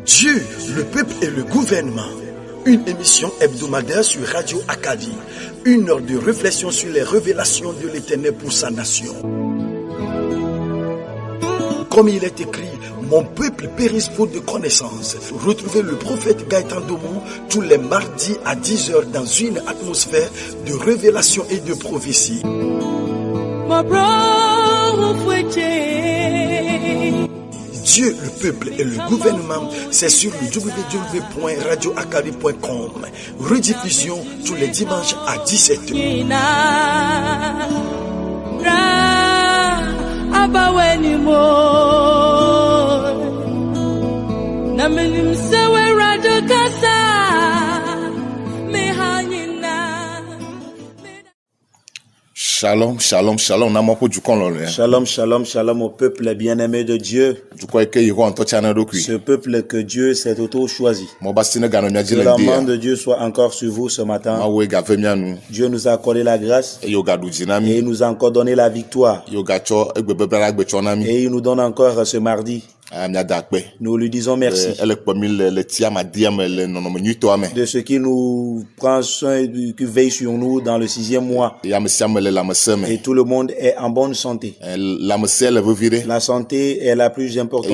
Dieu, le peuple et le gouvernement. Une émission hebdomadaire sur Radio Acadie. 1 heure de réflexion sur les révélations de l'Éternel pour sa nation. Comme il est écrit, mon peuple périsse faute de connaissances. Retrouvez le prophète Gaëtan Domou tous les mardis à 10h dans une atmosphère de révélation et de prophétie. Dieu, le peuple et le gouvernement, c'est sur le www.radioacadie.com. Rediffusion tous les dimanches à 17h. Shalom, shalom, shalom. Shalom, shalom, shalom au peuple bien-aimé de Dieu. Ce peuple que Dieu s'est auto-choisi. Que la main de Dieu soit encore sur vous ce matin. Dieu nous a accordé la grâce et il nous a encore donné la victoire. Et il nous donne encore ce mardi. Nous lui disons merci de ce qui nous prend soin, qui veille sur nous dans le 6e mois. Et tout le monde est en bonne santé. La santé est la plus importante.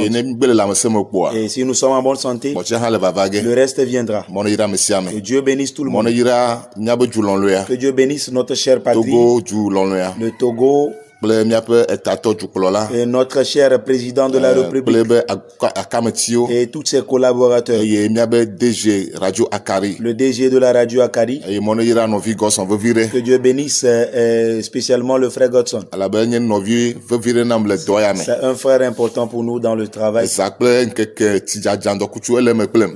Et si nous sommes en bonne santé, le reste viendra. Que Dieu bénisse tout le monde. Que Dieu bénisse notre chère patrie, le Togo, et notre cher président de la République et tous ses collaborateurs, le DG de la radio Akari, que Dieu bénisse spécialement le frère Godson. C'est un frère important pour nous dans le travail.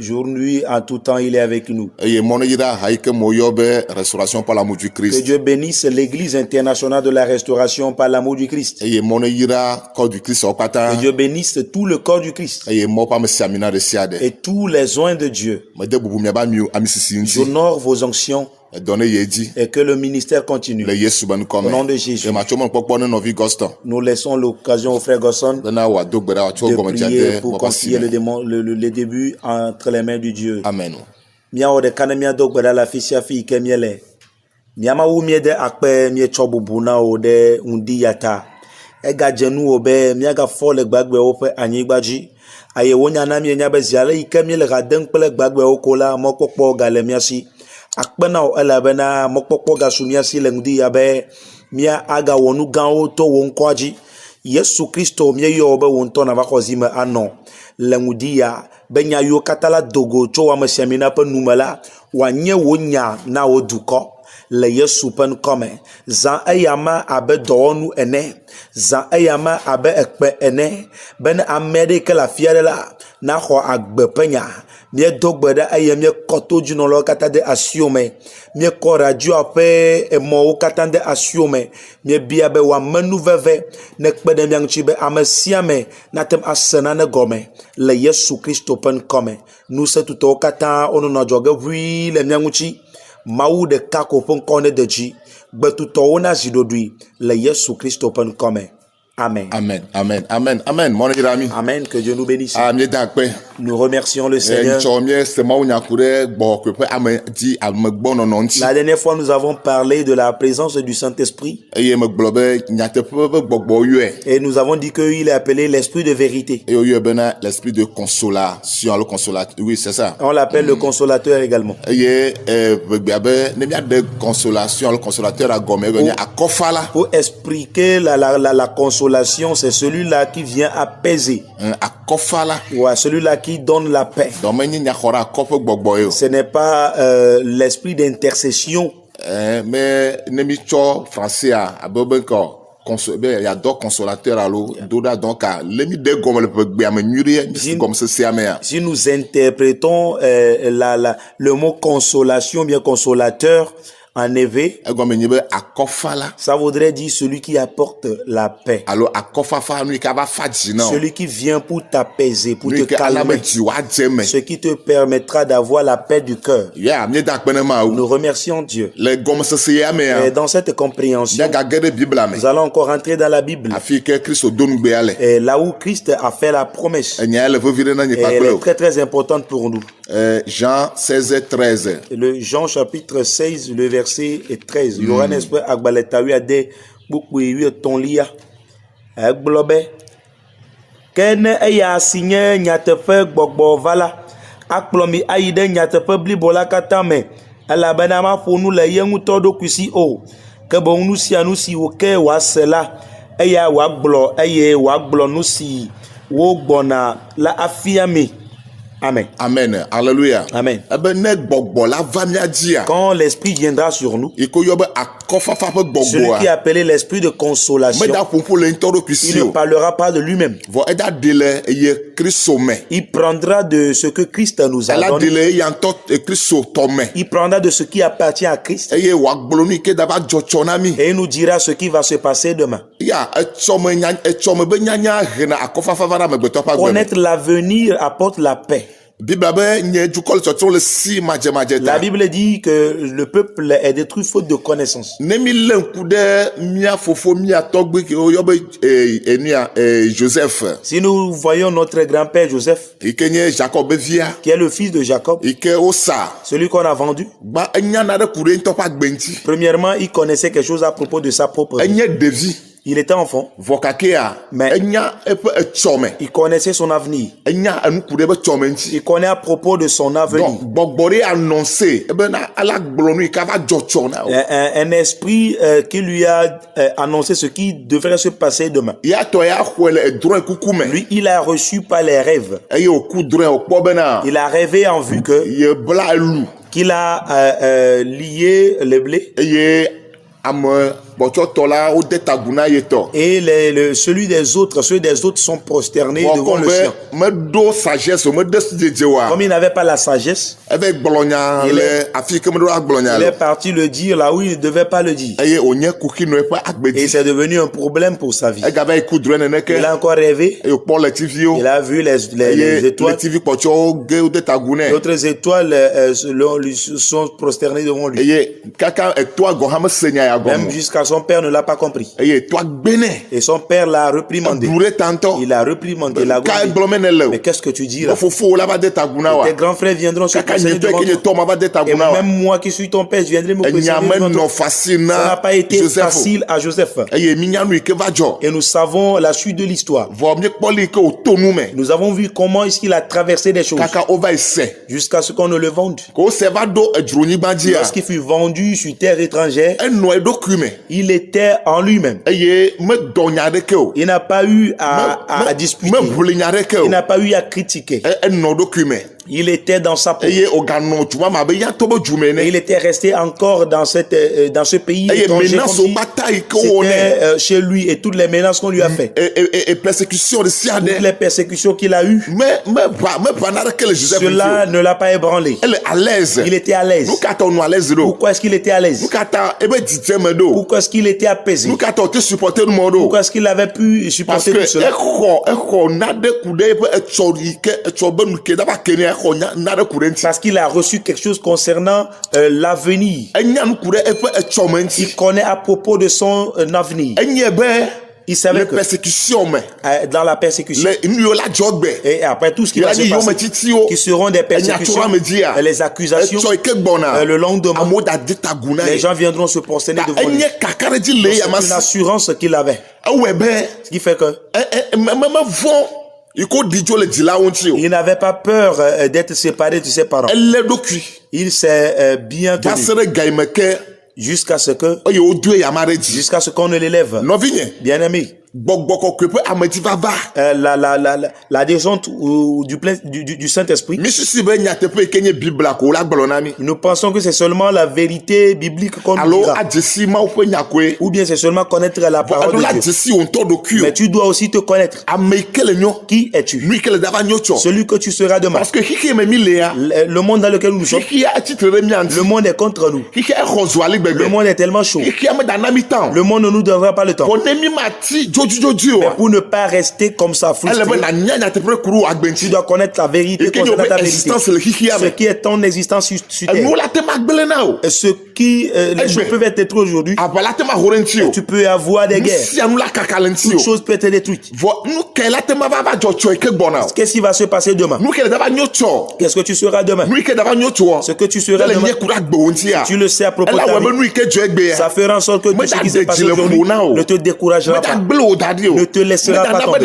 Jour, nuit, en tout temps, il est avec nous. Que Dieu bénisse l'église internationale de la restauration par l'amour du Christ. Que Dieu bénisse tout le corps du Christ et tous les oints de Dieu. J'honore vos onctions et que le ministère continue. Au nom de Jésus. Nous laissons l'occasion au frère Gosson de prier pour confier le début entre les mains du Dieu. Amen. Miama wu mie de akpe mie chobubu na o de undi yata ega jenu obe miaga fo le gbagbe wo pe anyigba dzi aye wonya na mie nya be ziale ike mie le gaden kple gbagbe wo kola mokpokpo ga le miasi akpe na o elabena mokpokpo ga su miasi le undi ya be mia aga wonu ganwo to wo nkwa dzi Yesu Kristo mie yo be wonto na va khozime ano le undi ya be nya yo katala dogo tso wa mesiamina pe numela wa nye wonya na wo duko le Yesu pen kome zan eyama abe dɔwɔnu ene zan eyama abe ekpe ene ben amede ke la fiade la na xɔ agbe penya mie dogbe ɖe eye mie kɔto dzunɔlɔ kata de asiome mie kɔ radio ƒe emɔwo kata de asiome mie bia be wa menu veve ne kpe ɖe mia ŋuti be ame sia me natem asena ne gɔme le Yesu Kristo pen kome nu se tutɔwo kata onɔ adzɔge ʋui le mia ŋuti Mawu de kako pon kone de dji betuto na zidodui le Yesu Kristo pen kome. Amen. Amen. Amen. Amen. Amen. Mon ami. Amen. Que Dieu nous bénisse. Nous remercions le Seigneur. La dernière fois, nous avons parlé de la présence du Saint-Esprit. Et nous avons dit qu'il est appelé l'Esprit de vérité. L'Esprit de consolation, le consolateur. Oui, c'est ça. On l'appelle le consolateur également. Consolation, le consolateur à Gomé. Pour expliquer la consolation, c'est celui-là qui vient apaiser. Ouais, celui-là qui donne la paix. Ce n'est pas l'esprit d'intercession. Mais français il y a d'autres consolateurs donc si nous interprétons le mot consolation bien consolateur En effet, egɔme nye be akɔfala ça voudrait dire celui qui apporte la paix. alo akɔfafa nu yi ke ava fa dzi na o Celui qui vient pour t'apaiser, pour nu te yi ke ala me calmer. dzi woadze me Ce qui te permettra d'avoir la paix du cœur. ya míeda akpe ne ma o Nous remercions Dieu. le gɔmesese ya Et mea dans cette compréhension, míagage ɖe bibla me nous allons encore entrer dans la Bible. afi yi ke kristo do nugbea le Et là où Christ a fait la promesse. enya ya le vevi ɖe na nye Et elle kpakple est o très très importante pour nous. Jean 16:13 Le Jean chapitre 16, le verset 13. Yohane espè agbaletawi ade beaucoup ewi tonlia. Eglobe. Kene eya signé nyateƒe gbɔgbɔ va la. Akplɔmi ayi ɖe nyateƒe blibo la katã me. Elabena maƒo nu le ye ŋutɔ ɖokui si o. Ke boŋ nu sia nu si wòke wòase la. Eya wòagblɔ eye wòagblɔ nu si wogbɔna la afia mi. Amen. amen alleluya Amen. ebe ne gbɔgbɔ la va mía dzia Quand l'Esprit viendra sur nous, yi ke yɔ be akɔfafa ƒe celui gbɔgbɔa qui est appelé l'Esprit de consolation, meda ƒoƒo le ŋutɔ ɖokui il si ne o parlera pas de lui-même. vɔ eda ɖe le eye kristo me Il prendra de ce que Christ nous a ela ɖe donné. le eya ŋutɔ kristo tɔ me Il prendra de ce qui appartient à Christ eye wòagblɔ nu yi ke dava dzɔtsɔ na mi et il nous dira ce qui va se passer demain. ya etsɔ me be nyanya hena akɔfafa va na amegbetɔ ƒe agbe me Connaître l'avenir apporte la paix. bibla be nye dukɔ le tsɔtsɔ le si madzemadze La ta Bible dit que le peuple est détruit faute de connaissance. ne mi lé ŋku ɖe mía fofo mía tɔgbe ke woyɔ be joseph Si nous voyons notre grand-père Joseph, yi ke nye jacob be via qui est le fils de Jacob, yi ke wosa celui qu'on a vendu, gba enyana ɖe ku ɖe ŋutɔ ƒe agbe ŋuti premièrement, il connaissait quelque chose à propos de sa propre vie. enye ɖevi Il était enfant, vɔ kakea Mais- enya eƒe etsɔme il connaissait son avenir. enya enuku ɖe ƒe tsɔme ŋuti Il connaît à propos de son avenir. donc gbɔgbɔ ɖe anɔnse ebena ala gblɔ nu yi ke ava dzɔtsɔ na o Un esprit qui lui a annoncé ce qui devrait se passer demain. ya tɔ ya xɔe le edrɔ̃e kuku me Lui, il a reçu par les rêves. eye wòku drɔ̃e wòkpɔ bena Il a rêvé en vue que yebla elu qu'il a lié le blé eye ame gbɔtsɔtɔ la wode tagu na ye tɔ et ceux des autres sont prosternés devant wɔkɔ le sien. be meɖo sagesse o meɖe dzedze wa Comme il n'avait pas la sagesse, eve gblɔ nya Il le est- afi ke meɖo agblɔ nya il le est parti le dire là où il ne devait pas le dire. eye wònye kuki nɔ eƒe agbe Et dzi c'est devenu un problème pour sa vie. egava yi ku drɔ̃e neneke Il a encore rêvé, eye wòkpɔ le tiviwo il a vu les eye étoiles. le tivi kpɔtsɔwo ge wode tagu nɛ D'autres étoiles lui sont prosternées devant lui. eye kaka etoa gɔ hã mese nya ya Même gɔme jusqu'à son père ne l'a pas compris. eye etoa gbe nɛ Et son père l'a reprimandé. du ɖe tantɔ Il a reprimandé, il a ka grondé. egblɔ mene le Mais o qu'est-ce que tu dis là? fofowo la va de tagu na wa Tes grands frères viendront se kaka prosterner nyetɔ yi devant ke nye toi. tɔ ma va de tagu Et na wa même moi qui suis ton père, je viendrai me enya prosterner devant toi. menɔ fasi Ça n'a na pas été joseph facile à Joseph. eye mi nya nu yi ke va dzɔ Et nous savons la suite de l'histoire. vɔ miekpɔ li yi ke wòto nu me Nous avons vu comment est-ce qu'il a traversé des choses kaka wova yi se jusqu'à ce qu'on ne le vende. ko wose va ɖo edzronyigba dzia Lorsqu'il fut vendu sur terre étrangère, enɔ eɖokui me il était en lui-même. eye medɔ nya ɖeke o Il n'a pas eu à disputer. meʋli nya ɖeke Il o n'a pas eu à critiquer. enɔ ɖokui me Il était dans sa peau. eye wòganɔ duma me abe ya to be dzume Et ne il était resté encore dans ce pays eye étranger comme menacewo si kpata yi ke wɔ nɛ c'était chez lui et toutes les menaces qu'on lui a fait. et persécution de sia Toutes ɖe les persécutions qu'il a eues, meʋa naɖeke le joseph cela ne l'a pas ébranlé. ele à l'aise Il était à l'aise. nu ka ta wònɔ à l'aise ɖo Pourquoi est-ce qu'il était à l'aise? nu ka ta ebe dzidzeme ɖo Pourquoi est-ce qu'il était apaisé? nu ka ta wòte supporter nu mɔ ɖo Pourquoi est-ce qu'il avait pu parce supporter que tout cela? exɔ naɖe ku ɖe eƒe etsɔ yi ke etsɔ be nu ke dava ke ne exɔ naɖe ku ɖe ŋuti Parce qu'il a reçu quelque chose concernant l'avenir. enya nu ku ɖe eƒe etsɔ me ŋuti Il connaît à propos de son avenir. enye be Il savait le que persécution me dans la persécution, le nu yiwo la dzɔ gbe et après tout ce qui va se yewoanyi yome passer, titiwo qui seront des enya tso persécutions, ame dzia les accusations, etsɔ yi ke gbɔna le lendemain, amewo da de tagu na les ye gens viendront se prosterner ta devant lui. enye kaka ɖe dzi le C'est yama une si assurance qu'il avait. ewɔe be Ce qui fait que mevɔ yi ko ɖi dzo le dzilawo ŋuti o il n'avait pas peur d'être séparé de ses parents. elé ɖokui Il s'est bien va tenu se ɖe gayime ke jusqu'à ce que, eye wodoe yama ɖe dzi jusqu'à ce qu'on ne l'élève. nɔvinye Bien aimé, gbɔgbɔ kɔkɔe ƒe ametivava. La descente du Saint-Esprit. Misisi be nyateƒe yi ke nye Biblia ko la gblɔ na mi. Nous pensons que c'est seulement la vérité biblique qu'on nous dira. Alo adzesi Mawu ƒe nyakoe. Ou bien c'est seulement connaître la parole de Dieu. Adzesi wo ŋutɔ ɖokui o. Mais tu dois aussi te connaître. Ame yi ke le nyo. Qui es-tu? Nu yi ke le dava nyo tsɔ. Celui que tu seras demain. Parce que xixi me mi lea. Le monde dans lequel nous sommes. Xixi atsitre ɖe mia ŋuti. Le monde est contre nous. Xixi exɔ zu ali gbegbe. Le monde est tellement chaud. Xixi ame dana mi temps. Le monde ne nous donnera pas le temps. Ko ne mi ma ti dzodzi o. Mais pour ne pas rester comme ça frustré, ele be na nya nyateƒe kuru agbenti. tu dois connaître la vérité concernant ta vérité. Ce qui est ton existence sur terre. Nu la te ma gblẽ na o. Ce qui les choses peuvent être détruites aujourd'hui. Aʋala te ma ho ɖe ŋuti o. Tu peux avoir des guerres. Sia nu la kaka le ŋuti o. Toute chose peut être détruite. Vɔ nu ke la te ma va dzɔ tsɔ yi ke gbɔna o. Qu'est-ce qui va se passer demain? Nu ke le dava nyo tsɔ. Qu'est-ce que tu seras demain? Nu yi ke dava nyo tsɔ. Ce que tu seras le demain. nye ku ɖe agbewo ŋuti a. Tu le sais à propos de ta ela wɔ be vie. nu yi ke dzɔ egbe ya. Ça fera en sorte que tout ce qui s'est passé aujourd'hui ne te découragera pas. Ne te laissera pas tomber.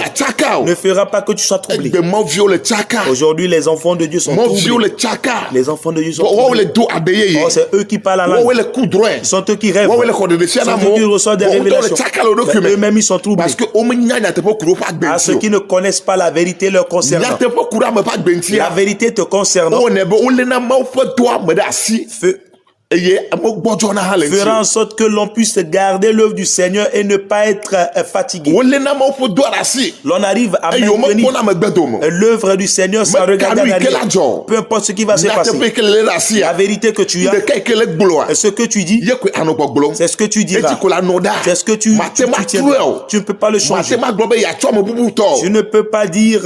Ne fera pas que tu sois troublé. Egbemoviwo le tsaka. Aujourd'hui, les enfants de Dieu sont Moviwo troublés. le tsaka. Les enfants de Dieu sont Wɔwo le troublés. do ade yeye. Oh, c'est eux qui parlent en langue. Wɔwo le ku drɔe. Ce sont eux qui rêvent. Wɔwo le xɔ ɖeɖefia na Ce sont eux qui reçoivent des Wɔwo le révélations. tsaka le wo ɖokui Mais me. eux-mêmes, ils sont troublés. Parce que wo menya nyateƒe kuro ƒe À agbenti ceux o. qui ne connaissent pas la vérité leur concernant. Nyateƒe kuro ame ƒe agbenti La a. vérité te concernant Wɔwɔnɛ be wolena Mawu ƒe doa me ɖe asi. Eye amewo gbɔdzɔna hã le ŋuti. fera en sorte que l'on puisse garder l'œuvre du Seigneur et ne pas être fatigué. Wolena Mawu ƒe doa ɖe asi. L'on arrive à Eye maintenir womekpɔna megbedo me. l'œuvre du Seigneur sans regarder en Mekanu yi ke la arrière. dzɔ. Peu importe ce qui va se passer. Nyateƒe yi ke le ɖe asi La a. vérité que tu as, Ɖeka yi ke le gblɔa. ce que tu dis, Ye koe anɔ gbɔgblɔm. c'est ce que tu diras. Eti ko la nɔ ɖa. C'est ce que tu Mate ma tiens. trɔe o. Tu ne peux pas le changer. Mate ma gblɔ be yeatsɔ ame bubu tɔ. Tu ne peux pas dire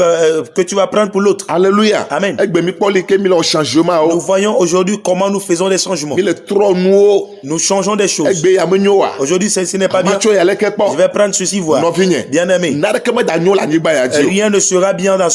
que tu vas prendre pour l'autre. Alléluia. Amen. Egbe mi kpɔ li ke mi le changement Nous o. voyons aujourd'hui comment nous faisons des changements. Mi le trɔ nuwo. Nous changeons des choses. Egbe ya me nyo wa. Aujourd'hui, ce n'est pas bien. Matsɔ ya leke Je kpɔ. vais prendre ceci, voir. Nɔvinye. Bien-aimé, Naneke me da nyo le anyigba ya dzi o. rien ne sera bien dans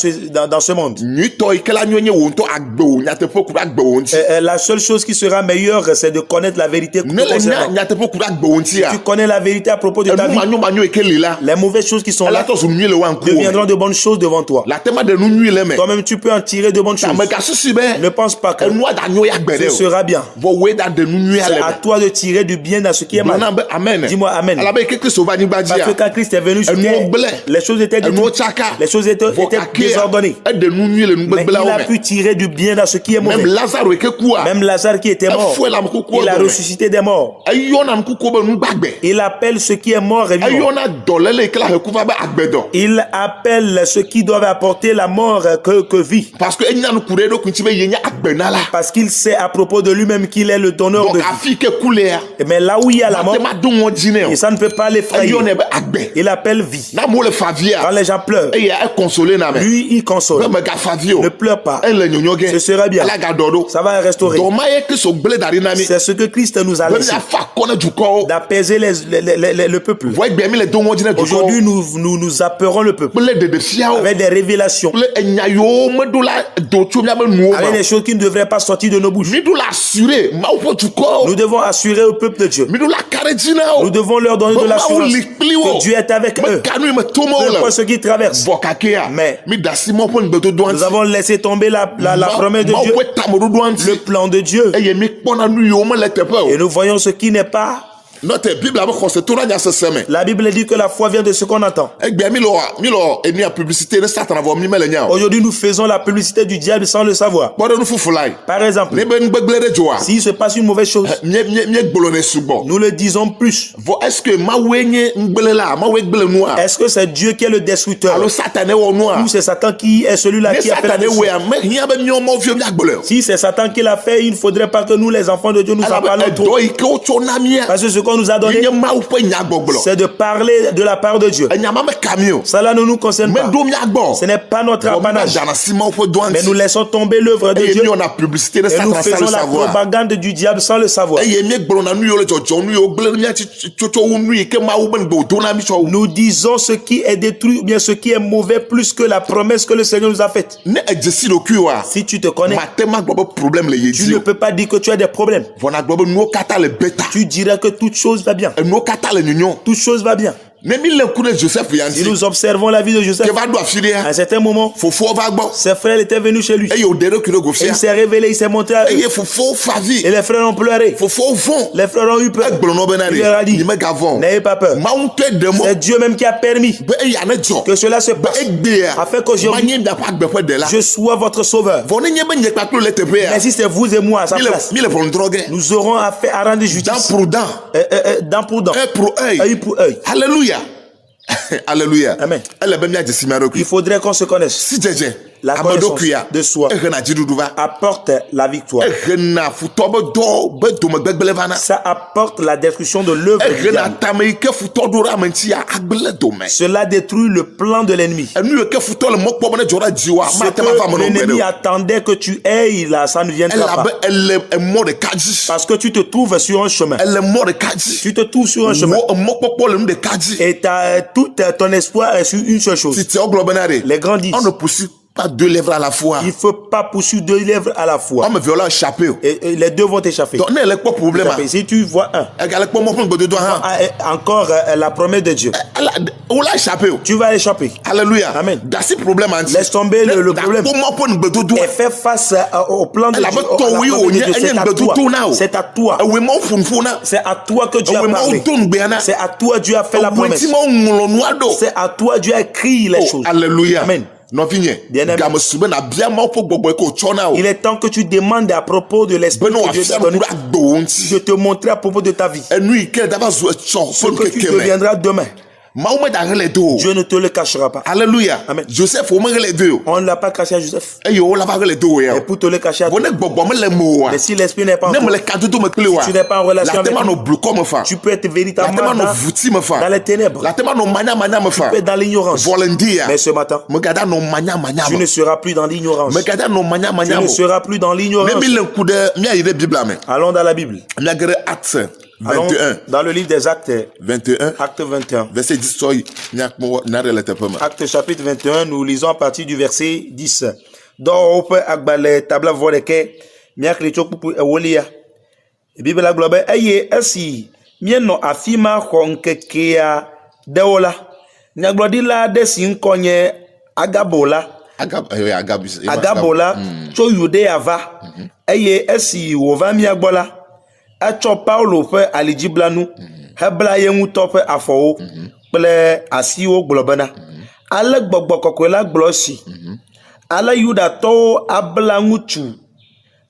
ce monde. Nyuitɔ yi ke la nyo nye wo ŋutɔ agbewo nyateƒe ku ɖe agbewo ŋuti. La seule chose qui sera meilleure, c'est de connaître la vérité. Ne le nya concernant. nyateƒe ku ɖe agbewo ŋuti a. Tu connais la vérité à propos de ta Enu vie. manyo yi ke li la. Les mauvaises choses qui sont Ela là tɔ zu nu nyui le wa ŋkuwo me. deviendront de bonnes choses devant toi. La te ma ɖe nu nyui le me. Toi-même, tu peux en tirer de bonnes choses. Ame gasusu be. Ne pense pas que Enua da nyo ya gbe ce ɖe o. sera bien. Vɔ woe da ɖe nu nyui C'est ale à me. toi de tirer du bien dans ce qui est mal. Gblɔna be amen. Dis-moi amen. Alabe yi ke Kristo va anyigba dzi Parce que a. quand Christ est venu sur Enuwo terre, gblẽ. les choses étaient Enuwo détruites. tsaka. Les choses étaient Vɔ kakea, désordonnées. eɖe nu nyui le Mais il nugbegblẽawo a me. pu tirer du bien dans ce qui est Même mauvais. Lazare yi ke kua. Même Lazare qui était mort, Efɔe le ame kukuwo il a dome. ressuscité des morts. Eyɔna nukukuwo be nugbagbe. Il appelle ce qui est mort et vivant. Eyɔna dɔléle yi ke le heku va be agbedɔ. Il appelle ceux qui doivent apporter la mort que vie. Parce que enya nu ku ɖe eɖokui ŋuti be ye nye agbenala. Parce qu'il sait à propos de lui-même qu'il est le donneur de Donc vie. afi ke ku lea. Mais là où il y a la mort, Mate ma do ŋɔdzi nɛ et o. ça ne peut pas l'effrayer. Eyɔnɛ be agbe. Il appelle vie. Na amewo le fa via. Quand les gens pleurent, Eye ekonsole na me. lui, il console. Be megafa vi o. Ne pleure pas. Ele nyonyo ge. Ce sera bien. Ala ga dɔ ɖo. Ça va restaurer. Dɔma ye Kristo gblẽ da ɖi na mi. C'est ce que Christ nous a Be laissé. miafa akɔ ne dukɔwo. D'apaiser le peuple. Vɔ egbe mi le do ŋɔdzi ne Aujourd'hui, dukɔwo. nous appelerons le peuple Kple ɖeɖefiawo. avec des révélations, Kple enya yiwo meɖo la do tso miabe nuwo avec me. des choses qui ne devraient pas sortir de nos bouches. Mi ɖo la assuré Mawu ƒe dukɔwo. Nous devons assurer au peuple de Dieu. Mi ɖo la ka ɖe dzi na wo. Nous devons leur donner de Be Mawu l'assurance li kpli wo. que Dieu est avec eux. Me kanu yi me tom Peu wo importe le. ce qu'ils traversent. Vɔ kakea. Mais Mi da asi Mawu ƒe ŋugbedodoa nous ŋuti. avons laissé tomber la promesse de Dieu, Mawu ƒe tameɖoɖoa le ŋuti. plan de Dieu. Eye mi kpɔna nu yiwo mele teƒe o. Et nous voyons ce qui n'est pas. Nɔte Biblia be xɔse to ɖe nyasese me. La Bible dit que la foi vient de ce qu'on entend. Egbea mi le enia publicité ne Satana vɔ mi mele nya o. Aujourd'hui, nous faisons la publicité du diable sans le savoir. Kpɔ ɖe nu fufu la yi. Par exemple, Ne be nugbegblẽ ɖe dzoa. s'il se passe une mauvaise chose, Mie gblɔ ne sugbɔ. nous le disons plus. Vɔ est-ce que Mawue nye nugblẽ la? Mawue gblẽ nua? Est-ce que c'est Dieu qui est le destructeur Alo Satane wɔ nua? ou c'est Satan qui est celui-là Ne qui a fait la Satane destruction? wɔe a hiã be miɔ mɔviwo miagblẽ o. Si c'est Satan qui l'a fait, il ne faudrait pas que nous, les enfants de Dieu, nous en parlons trop. Ɛdɔ yi ke wotsɔ na mia. Parce que ce qu'on nous a donné, Nye Mawu ƒe nyagbɔgblɔ. c'est de parler de la part de Dieu. Enya ma me ka mi o. Cela ne nous concerne pas. Meɖo miagbɔ. Ce n'est pas notre Vɔ mi apanage. dana si Mawu ƒe doa Mais nous ŋuti. laissons tomber l'œuvre de Eye Dieu miɔna publicité ne et nous Satana sans le faisons la savoir. propagande du diable sans le savoir. Eye miegblɔna nu yiwo le dzɔdzɔm, nu yiwo gblẽ miatsi tsotso nu yi ke Mawu be ŋugbe wòdo na mi tsɔ wo. Nous disons ce qui est détruit ou bien ce qui est mauvais plus que la promesse que le Seigneur nous a faite. Ne edze si ɖokui oa. Si tu te connais, Mate ma gblɔ be problème le ye tu dzi ne o. peux pas dire que tu as des problèmes. Vɔ na gblɔ be nuwo katã le beta. Tu diras que toute chose va bien. Enuwo katã le nyonyo. Toute chose va bien. ne mi le ku ne Joseph Si yanti nous observons la vie de Joseph, ke va do afire à un certain moment, fofo va gbɔ ses frères étaient venus chez lui. eye o de ku ne go Et fia il s'est révélé, il s'est montré à eux. eye fofo favi Et les frères ont pleuré. fofo vɔn Les frères ont eu peur. egblɔ no be na Il leur a de dit, ni me ga vɔn n'ayez pas peur. mawu tɛ de mɔ C'est Dieu même qui a permis be eya ne dzɔ que cela se be passe. egbea Afin qu'aujourd'hui, ma nye miaƒe agbeƒe de la je sois votre sauveur. vɔ ne nye be nye kpakplo le teƒea Mais si c'est vous et moi à sa place, mi le ʋɔnudrɔ̃ ge nous aurons affaire à rendre dent justice. pour dent Dent pour dent, pour œil œil pour œil. alléluia alléluia Amen. ele be miadze si mia Il ɖokui faudrait qu'on se connaisse. si dzedze La ame connaissance ɖokuia de soi ehena dziɖuɖu va apporte la victoire. ehena futɔ be dɔ be domegbegble vana Ça apporte la destruction de l'œuvre du ehena diable. tame yi ke futɔ ɖo ɖe ame ŋutia agble dome Cela détruit le plan de l'ennemi. enu yi ke futɔ le mɔ kpɔ be ne dzɔ ɖe dziwoa Ce mate ma va que me nɔ gbe l'ennemi ɖe o attendait que tu aies, là, ça ne viendra elabe pas. ele emɔ ɖeka dzi Parce que tu te trouves sur un chemin. ele mɔ ɖeka dzi Tu te trouves sur un chemin. wɔ emɔkpɔkpɔ le nu ɖeka dzi Et tout ton espoir est sur une seule chose. titiawo gblɔ bena ɖe Les grands disent, on ne poursuit pas deux lèvres à la fois il ne faut pas poursuivre deux lèvres à la fois. ame eve la échappé o Et les deux vont t'échapper. donc ne ele kpɔ problème a Si tu vois un, egale kpɔ mɔ ƒe ŋgbedodo hã encore la promesse de Dieu, wo la échappé o tu vas échapper. alléluia Amen. dasi problème anti Laisse tomber le problème. dakpɔ mɔ ƒe ŋgbedodo Et fais face au plan de Elle Dieu. avait tort, oui, au- à la promesse de Dieu. elle C'est y a à une toi. bedodo now. C'est à toi. ewe ma wo funfun na C'est à toi que Dieu a ewe ma wo parlé. do ŋgbea na C'est à toi Dieu a fait la ewe promesse. ti ma wo ŋlɔ nua ɖo C'est à toi Dieu a écrit les choses. alléluia Amen. nɔvinye Bien-aimé. gamesu be na bia ma wo ƒe gbɔgbɔ yi ke o tsɔ na o Il est temps que tu demandes à propos de l'esprit be ne que Dieu wòafia t'a donné. nu agbe wo ŋuti Je te montrer à propos de ta vie. enu yi ke dava zu etsɔ Ce ƒe que tu nkeke me deviendras demain. mawu me da ɣle do o Dieu ne te le cachera pas. alléluia Amen. joseph wo me ɣle do o On ne l'a pas caché à Joseph. eye wo la va ɣle do o ya Et pour te le cacher à o toi. ne gbɔgbɔ me le me o wa Mais si l'esprit n'est pas en ne me toi, le kadodo me kple wa tu n'es pas en relation la te avec ma lui. nɔ blukɔ me fa tu peux être la te véritablement ma nɔ dans vuti me fa les ténèbres. la te ma nɔ manyamanya me Tu fa peux être dans l'ignorance. volonté ya Mais ce matin, megada nɔ manyamanya tu me ne seras plus dans l'ignorance. megada nɔ Tu manyamanya ne me seras plus dans ne l'ignorance. mi le ŋku ɖe miayi ɖe biblia me Allons dans la Bible. miage ɖe acte Allons 21 dans le livre des Actes, 21 acte 21. verset 10 sɔ yi miakpɔ na ɖe le teƒe me Acte chapitre 21, nous lisons à partir du verset 10. Dans woƒe agbalẽ tabla vɔ ɖeke miakli tso kpukpu ewolia. Bible la gblɔ be eye esi mienɔ afi ma xɔ ŋkekea ɖewo la, nyagblɔɖila aɖe si ŋkɔ nye Agabo la, Agabo la tso Yudea va eye esi wòva mía gbɔ la, etsɔ Paulo ƒe alidziblanu hebla ye ŋutɔ ƒe afɔwo kple asiwo gblɔ bena ale gbɔgbɔ kɔkɔe la gblɔ si ale Yudatɔwo abla ŋutsu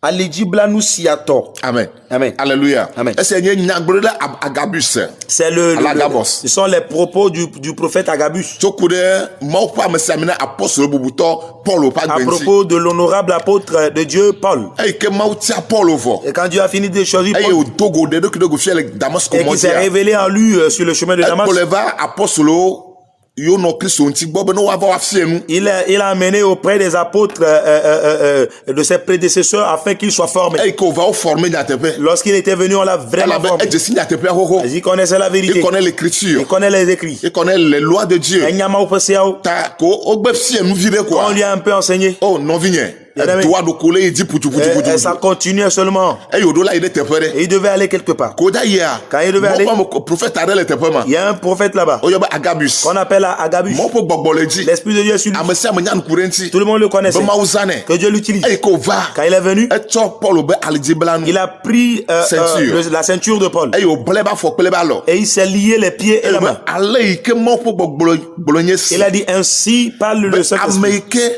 alidziblanu sia tɔ. amen Amen. alléluia Amen. ese nye nyagblɔɖi ɖe agabus C'est Agabus. ce sont les propos du prophète Agabus tso ku ɖe mawu ƒe amesiamina apɔstolo bubutɔ paul ƒe à agbe ŋuti propos de l'honorable apôtre de Dieu Paul. eyi ke mawu tia paul vɔ Et quand Dieu a fini de choisir eye Paul wòdo go ɖe ɖokui ɖe go fia le damasko et qui s'est mɔdzia révélé en lui sur le chemin de Damas, ekplɔe va apɔstolo yiwo nɔ kristo ŋuti gbɔ be ne woava woafia nu il a amené auprès des apôtres de ses prédécesseurs afin qu'ils soient formés. eyi ke wòva wo forme nyateƒe Lorsqu'il était venu, on l'a vraiment elabe formé. edze si nyateƒea xoxo Il connaissait la il vérité. connaît l'écriture Il connaît les écrits. il connaît les lois de Dieu Enyamawo ƒe seawo, ta ko wogbe fia nu vi ɖe on koa lui a un peu enseigné. o nɔvinye Bien-aimé. edo aɖoko le yi dzi putuputuputu Et ça continuait seulement. eye wòɖo la yi ɖe teƒe ɖe Et il devait aller quelque part. ko da yia Quand il devait aller, prophète aɖe le teƒe ma il y a un prophète là-bas woyɔ be agabus qu'on appelle Agabus. mɔ ƒe gbɔgbɔ le dzi L'esprit de Dieu est sur lui. ame sia ame nya nuku ɖe ŋuti Tout le monde le connaissait. be mawu zanɛ Que Dieu l'utilise. eye ko va Quand il est venu, etsɔ paul be alidziblanu il a pris Ceinture. la ceinture de Paul. eye wòble be afɔ kple be alɔ Et il s'est lié les pieds et la main. ale yi ke mawu ƒe gbɔgblɔ nye si Il a dit ainsi parle le ame Saint-Esprit. yi ke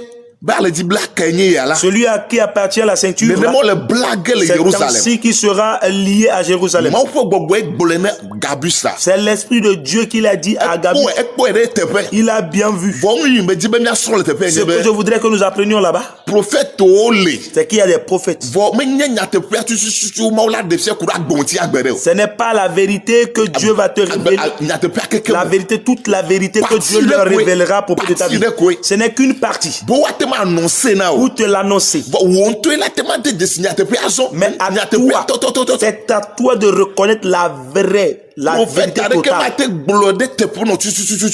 be aledzibla kae nye ya la Celui à qui appartient la ceinture, là, nenema le bla ge le c'est Yerusalem ainsi qui sera lié à Jérusalem. mawu ƒe gbɔgbɔe gblɔe ne gabusa C'est l'esprit de Dieu qui l'a dit à Agabus. ekpɔe ɖe teƒe Il a bien vu. vɔ nu yi me dzi be miasrɔ̃ le teƒe Ce nye que je be voudrais que nous apprenions là-bas, profetowo le c'est qu'il y a des prophètes. vɔ menye nyateƒea tutututu mawu la ɖe fia ku ɖe agbe ŋuti agbe ɖe o Ce n'est pas la vérité que Dieu va te révéler. nyateƒea keke La vérité, toute la vérité que Dieu leur révélera à propos de ta vie. Ce n'est qu'une partie bo woate ma annoncer na o pour te l'annoncer. vɔ wò ŋutɔe la te ma de dzesi nyateƒea zɔ Mais à nyateƒea toi, tɔtɔtɔtɔ c'est à toi de reconnaître la vraie la prophète vérité avec totale.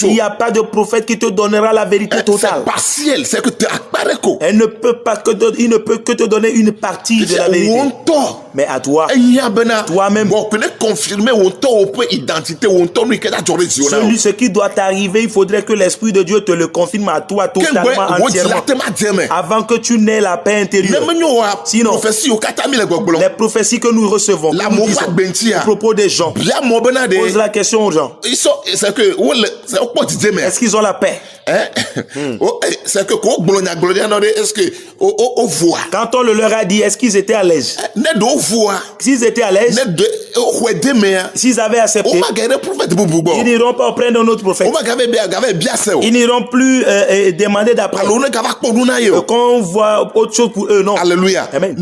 Il n'y a pas de prophète qui te donnera la vérité totale. C'est partiel, c'est que tu apparais quoi. Il ne peut que te donner une partie de la vérité. Mais à toi, toi-même, confirmer ce qui doit t'arriver, il faudrait que l'Esprit de Dieu te le confirme à toi totalement, entièrement, avant que tu n'aies la paix intérieure. Sinon, les prophéties que nous recevons, que nous disons, à propos des gens, pose la question aux gens. Est-ce qu'ils ont la paix? C'est que quand on le leur a dit, est-ce qu'ils étaient à l'aise? S'ils étaient à l'aise, s'ils avaient accepté, ils n'iront pas auprès d'un autre prophète. Ils n'iront plus demander d'après qu'on voit autre chose pour eux, non. Alléluia. Amen.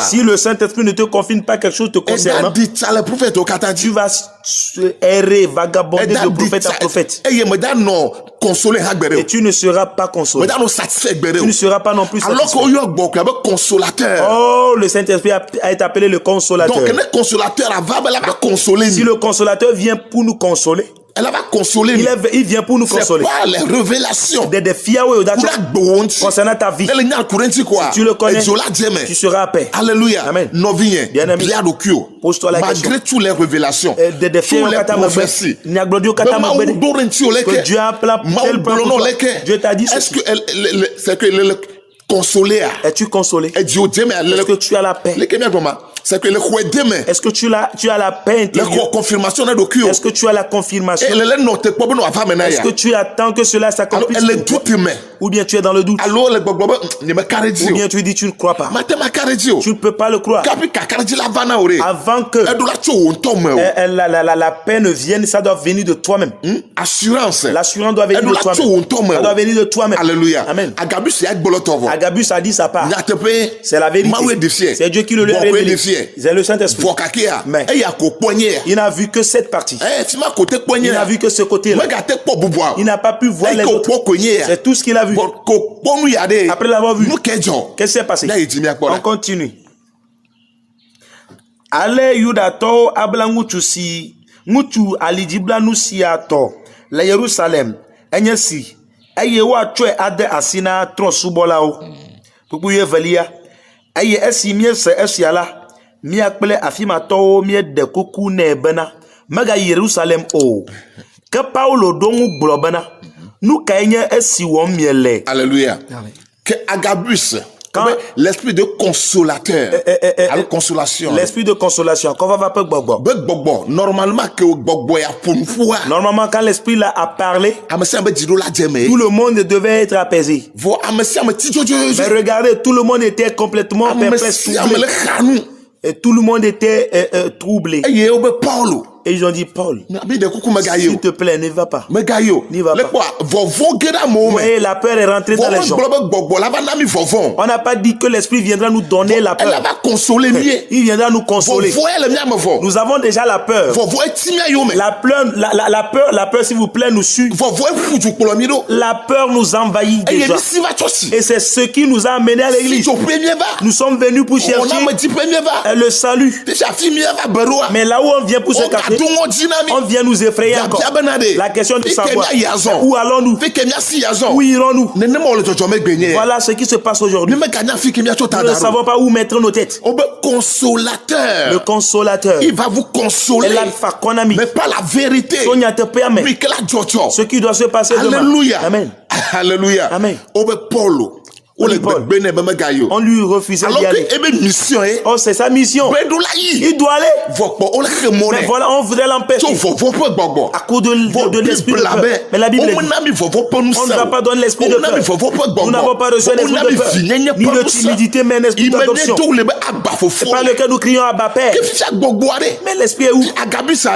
Si le Saint-Esprit ne te confirme pas quelque chose te concernant, tu vas errer, vagabonder de prophète en prophète. Et tu ne seras pas consolé. Tu ne seras pas non plus satisfait. Oh, le Saint-Esprit a été appelé le consolateur. Si le consolateur vient pour nous consoler, elle va consoler. Il vient pour nous consoler. C'est pas les révélations. Concernant ta vie. Si tu le connais, tu seras à paix. Alléluia. Amen. Bien-aimé. Pose-toi la question. Malgré toutes les révélations, toutes les prophéties, que Dieu a appelé tel plan pour toi. Dieu t'a dit est-ce que c'est que le consolé? Es-tu consolé? Est-ce que tu as la paix? C'est que est-ce que tu as la paix intérieure? Est-ce que tu as la confirmation? Est-ce que tu attends que cela s'accomplisse? Ou bien tu es dans le doute? Ou bien tu dis tu ne crois pas? Tu ne peux pas le croire. Avant que la paix ne vienne, ça doit venir de toi-même. L'assurance doit venir de toi-même. Ça doit venir de toi-même. Alléluia. Amen. Agabus a dit sa part. C'est la vérité. C'est Dieu qui le lui a révélé. C'est le Saint-Esprit. Mais il n'a vu que cette partie. Il n'a vu que ce côté-là. Il n'a pas pu voir les autres. C'est tout ce qu'il a vu. Après l'avoir vu, qu'est-ce qui s'est passé? On continue. Ale yudato abla ngutu si ngutu alijibla nusiato la Yerusalem enyesi eye wa twe ade asina tron subolao pupu ye velia eye esi miese esiala mi akple afimato mi de kuku ne bena mega Yerusalem o ke Paulo dongu globana nu kaenye esi wo miele. Alléluia. Que Agabus, l'esprit de consolateur, l'esprit de consolation, normalement quand l'esprit là a parlé, tout le monde devait être apaisé. Mais regardez, tout le monde était complètement perplexe, et tout le monde était troublé. Et ils ont dit, Paul, s'il te plaît, ne va pas. N'y va pas. Et la peur est rentrée dans les gens. On n'a pas dit que l'esprit viendra nous donner la peur. Il viendra nous consoler. Nous avons déjà la peur. La peur, s'il vous plaît, nous suit. La peur nous envahit déjà. Et c'est ce qui nous a amenés à l'église. Nous sommes venus pour chercher le salut. Mais là où on vient pour se cacher, on vient nous effrayer encore. La question de savoir où allons-nous, où irons-nous. Voilà ce qui se passe aujourd'hui. Nous ne savons pas où mettre nos têtes. Le consolateur, il va vous consoler, mais pas la vérité. Ce qui doit se passer demain. Alléluia. Amen. Alléluia. Amen. Paul. On lui refusait d'y aller. Oh, c'est sa mission. Il doit aller. Mais voilà, on voudrait l'empêcher à cause de l'esprit de peur. Mais la Bible dit, on ne va pas donner l'esprit de peur. Nous n'avons pas reçu l'esprit de peur, ni de timidité, mais un esprit d'adoption. C'est pas lequel nous crions Abba Père. Mais l'esprit est où? Agabus.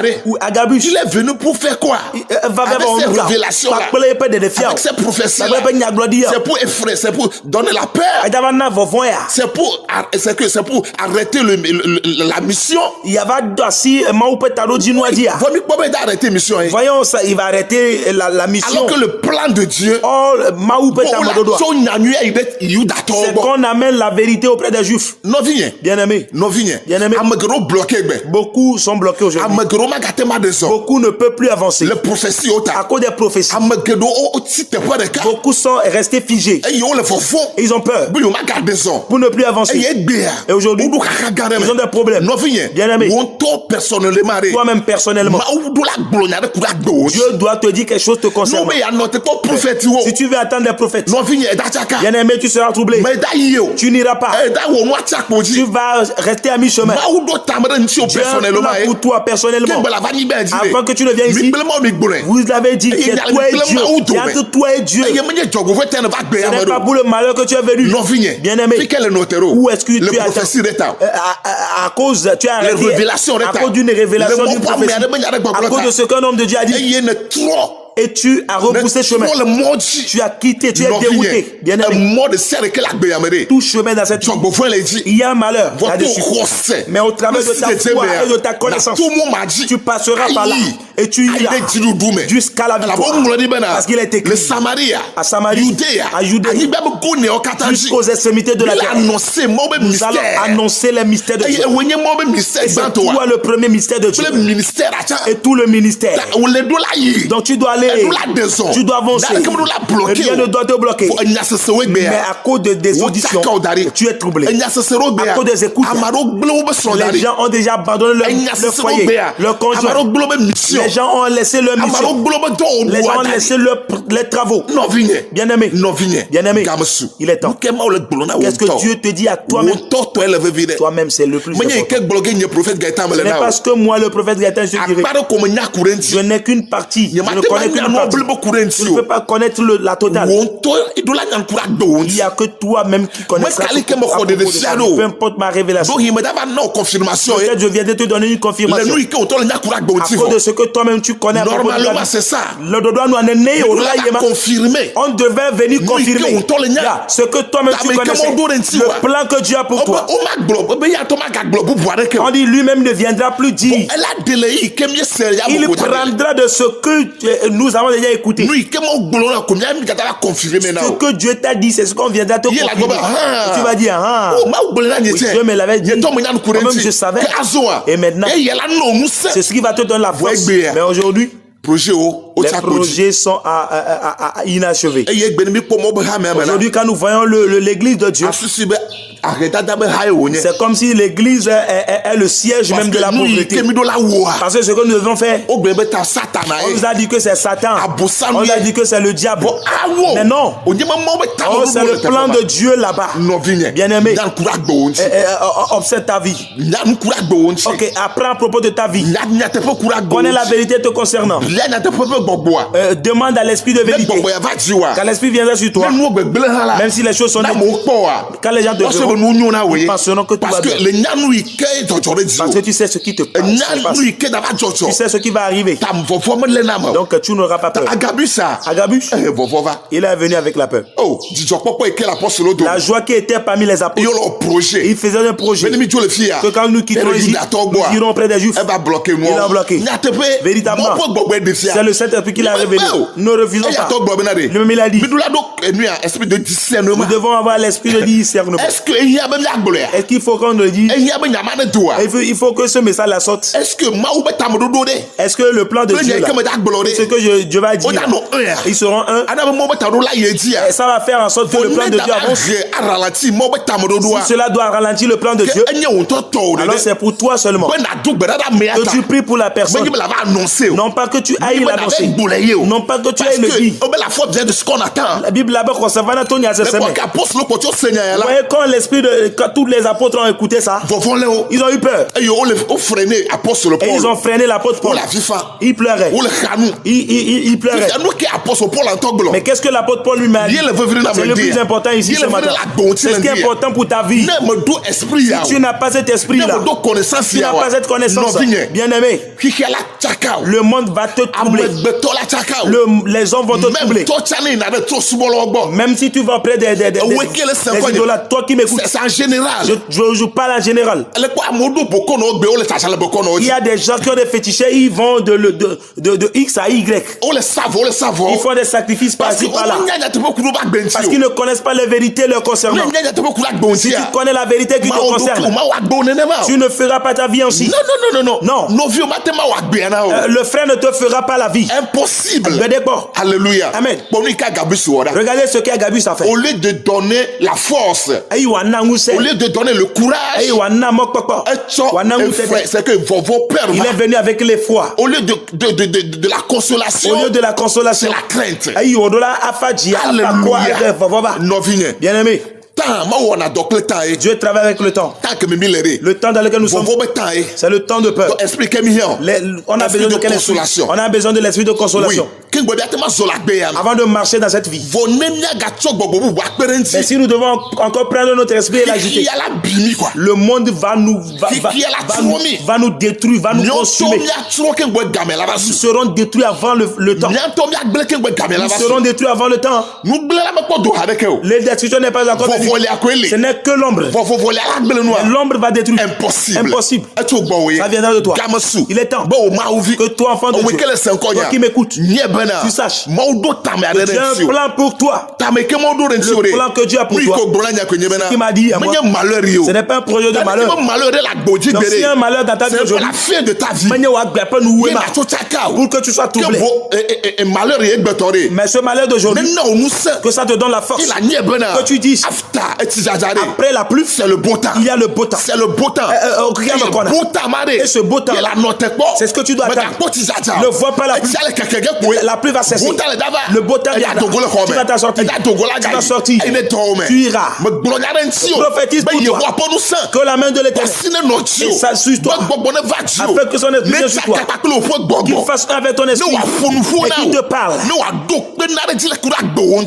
Il est venu pour faire quoi? Avec ces révélations-là, avec ces prophéties-là. C'est pour effrayer, c'est pour donner la paix. Adavana vovoya. C'est pour arrêter la mission. Il y avait aussi Maupetaro Dinoadia. Arrêter mission. Voyons ça, il va arrêter la mission. Alors que le plan de Dieu, oh, c'est qu'on amène la vérité auprès des Juifs. Bien-aimé. Bien-aimé. Beaucoup sont bloqués aujourd'hui. Beaucoup ne peuvent plus avancer. Les prophéties, à cause des prophéties. Beaucoup sont restés figés. Ils ont peur pour ne plus avancer. Et aujourd'hui, ils ont des problèmes. Bien-aimé. Toi-même personnellement, Dieu doit te dire quelque chose te concernant. Si tu veux attendre des prophètes, bien-aimé, tu seras troublé. Tu n'iras pas. Tu vas rester à mi-chemin. Dieu a pour toi personnellement. Avant que tu ne viennes ici, vous l'avez dit, c'est toi et Dieu. Il y a entre toi et Dieu. Ce n'est pas pour le malheur que tu es venu. Bien-aimé, où est-ce que tu attends? À cause, tu as arrêté à cause d'une révélation d'une prophétie. À cause de ce qu'un homme de Dieu a dit. Et tu as repoussé chemin. Tu as quitté, tu es dérouté. Bien-aimé. Tout chemin dans cette vie, il y a un malheur là-dessus. Mais au travers de ta foi et de ta connaissance, tu passeras par là. Et tu iras jusqu'à la victoire. Parce qu'il est écrit à Samarie, à Judée, jusqu'aux extrémités de la terre. Nous allons annoncer les mystères de Dieu. C'est toi le premier mystère de Dieu. Et tout le ministère. Donc tu dois aller. Tu dois avancer. Rien ne doit te bloquer. Mais à cause des auditions, tu es troublé. À cause des écoutes, les gens ont déjà abandonné leur foyer, leur conjoint. Les gens ont laissé leur mission. Les gens ont laissé leurs travaux. Bien-aimé, bien-aimé, il est temps. Qu'est-ce que Dieu te dit à toi-même? Toi-même, c'est le plus important. Ce n'est parce que moi, le prophète Gaëtan, je dirais, je n'ai qu'une partie. Je ne connais qu'une partie. Je ne peux pas connaître la totale. Il n'y a que toi-même qui connais ça. Peu importe ma révélation. Peut-être je viens de te donner une confirmation. À cause de ce que toi-même tu connais. Normalement, c'est ça. On devait venir confirmer ce que toi-même tu connaissais. Le plan que Dieu a pour toi. On dit lui-même ne viendra plus dire. Il prendra de ce que nous avons déjà écouté. Ce que Dieu t'a dit, c'est ce qu'on viendra te confirmer. Tu vas dire, Dieu me l'avait dit. Moi-même je savais. Et maintenant, c'est ce qui va te donner la force. Mais aujourd'hui, les projets sont inachevés. Aujourd'hui, quand nous voyons l'église de Dieu, c'est comme si l'église est le siège même de la pauvreté. Parce que ce que nous devons faire, on nous a dit que c'est Satan, on nous a dit que c'est le diable. Mais non, c'est le plan de Dieu là-bas. Bien-aimé, observe ta vie. Ok, apprends à propos de ta vie. Connais la vérité te concernant. Demande à l'esprit de vérité. Quand l'esprit viendra sur toi, même si les choses sont nettes, quand les gens te verront, ils penseront que tout va bien. Parce que tu sais ce qui te passe. Tu sais ce qui va arriver. Donc tu n'auras pas peur. Agabus, il est venu avec la peur. La joie qui était parmi les apôtres, il faisait un projet que quand nous quittons ici, nous irons près des Juifs. Il a bloqué. Véritablement, c'est le Saint-Esprit qui l'a révélé. Ne refusons pas. Lui-même il a dit, nous devons avoir l'esprit de discernement. Est-ce qu'il faut qu'on le dise? Il faut que ce message la sorte. Est-ce que le plan de Dieu là, ce que Dieu va dire, ils seront un, et ça va faire en sorte que le plan de Dieu avance. Si cela doit ralentir le plan de Dieu, alors c'est pour toi seulement que tu pries pour la personne. Non pas que tu ailles l'annoncer, non pas que tu ailles le dire. La Bible là-bas concernant Tony à ce semaine. Vous voyez quand tous les apôtres ont écouté ça, ils ont eu peur. Et ils ont freiné l'apôtre Paul. Il pleurait. Il pleurait. Mais qu'est-ce que l'apôtre Paul lui a dit? C'est le plus important ici ce matin. C'est ce qui est important pour ta vie. Si tu n'as pas cet esprit là, tu n'as pas cette connaissance, bien aimé, le monde va te troubler. Les hommes vont te troubler. Même si tu vas près des idolâtres, toi qui m'écoutes, c'est en général. Je parle en général. Il y a des gens qui ont des fétichés, ils vont de X à Y. Ils font des sacrifices par-ci par-là. Parce qu'ils ne connaissent pas les vérités leur concernant. Si tu connais la vérité qui te concerne, tu ne feras pas ta vie ainsi. Non. Le frère ne te fera pas la vie. Impossible. Alléluia. Amen. Regardez ce qu'Agabus a fait. Au lieu de donner la force, au lieu de donner le courage, c'est que vos pères, il est venu avec les foi. Au lieu de la consolation, c'est la crainte. Alléluia. Bien aimé, Dieu travaille avec le temps. Le temps dans lequel nous sommes, c'est le temps de peur. On a besoin de quelle consolation? On a besoin de l'esprit de consolation. Avant de marcher dans cette vie. Mais si nous devons encore prendre notre esprit et l'agiter, le monde va nous détruire, va nous consumer. Nous serons détruits avant le temps. Nous serons détruits avant le temps. Les destructions n'est pas encore venue. Ce n'est que l'ombre. L'ombre va détruire. Impossible. Ça viendra de toi. Il est temps que toi, enfant de Dieu, toi qui m'écoutes, tu saches que Dieu a un plan pour toi. Le plan que Dieu a pour toi. Ce qui m'a dit à moi, ce n'est pas un projet de malheur. Donc si un malheur dans ta vie aujourd'hui, pour que tu sois troublé. Mais ce malheur d'aujourd'hui, que ça te donne la force, que tu dises, après la pluie, c'est le beau temps. Il y a le beau temps. C'est le beau temps. Et ce beau temps, c'est ce que tu dois attendre. Ne vois pas la pluie. La pluie va cesser. Le beau temps viendra. Tu vas t'en sortir. Tu vas sortir. Tu iras. Prophétise pour toi que la main de l'Éternel s'assure toi, afin que son esprit vienne sur toi, qu'il fasse avec ton esprit et qu'il te parle,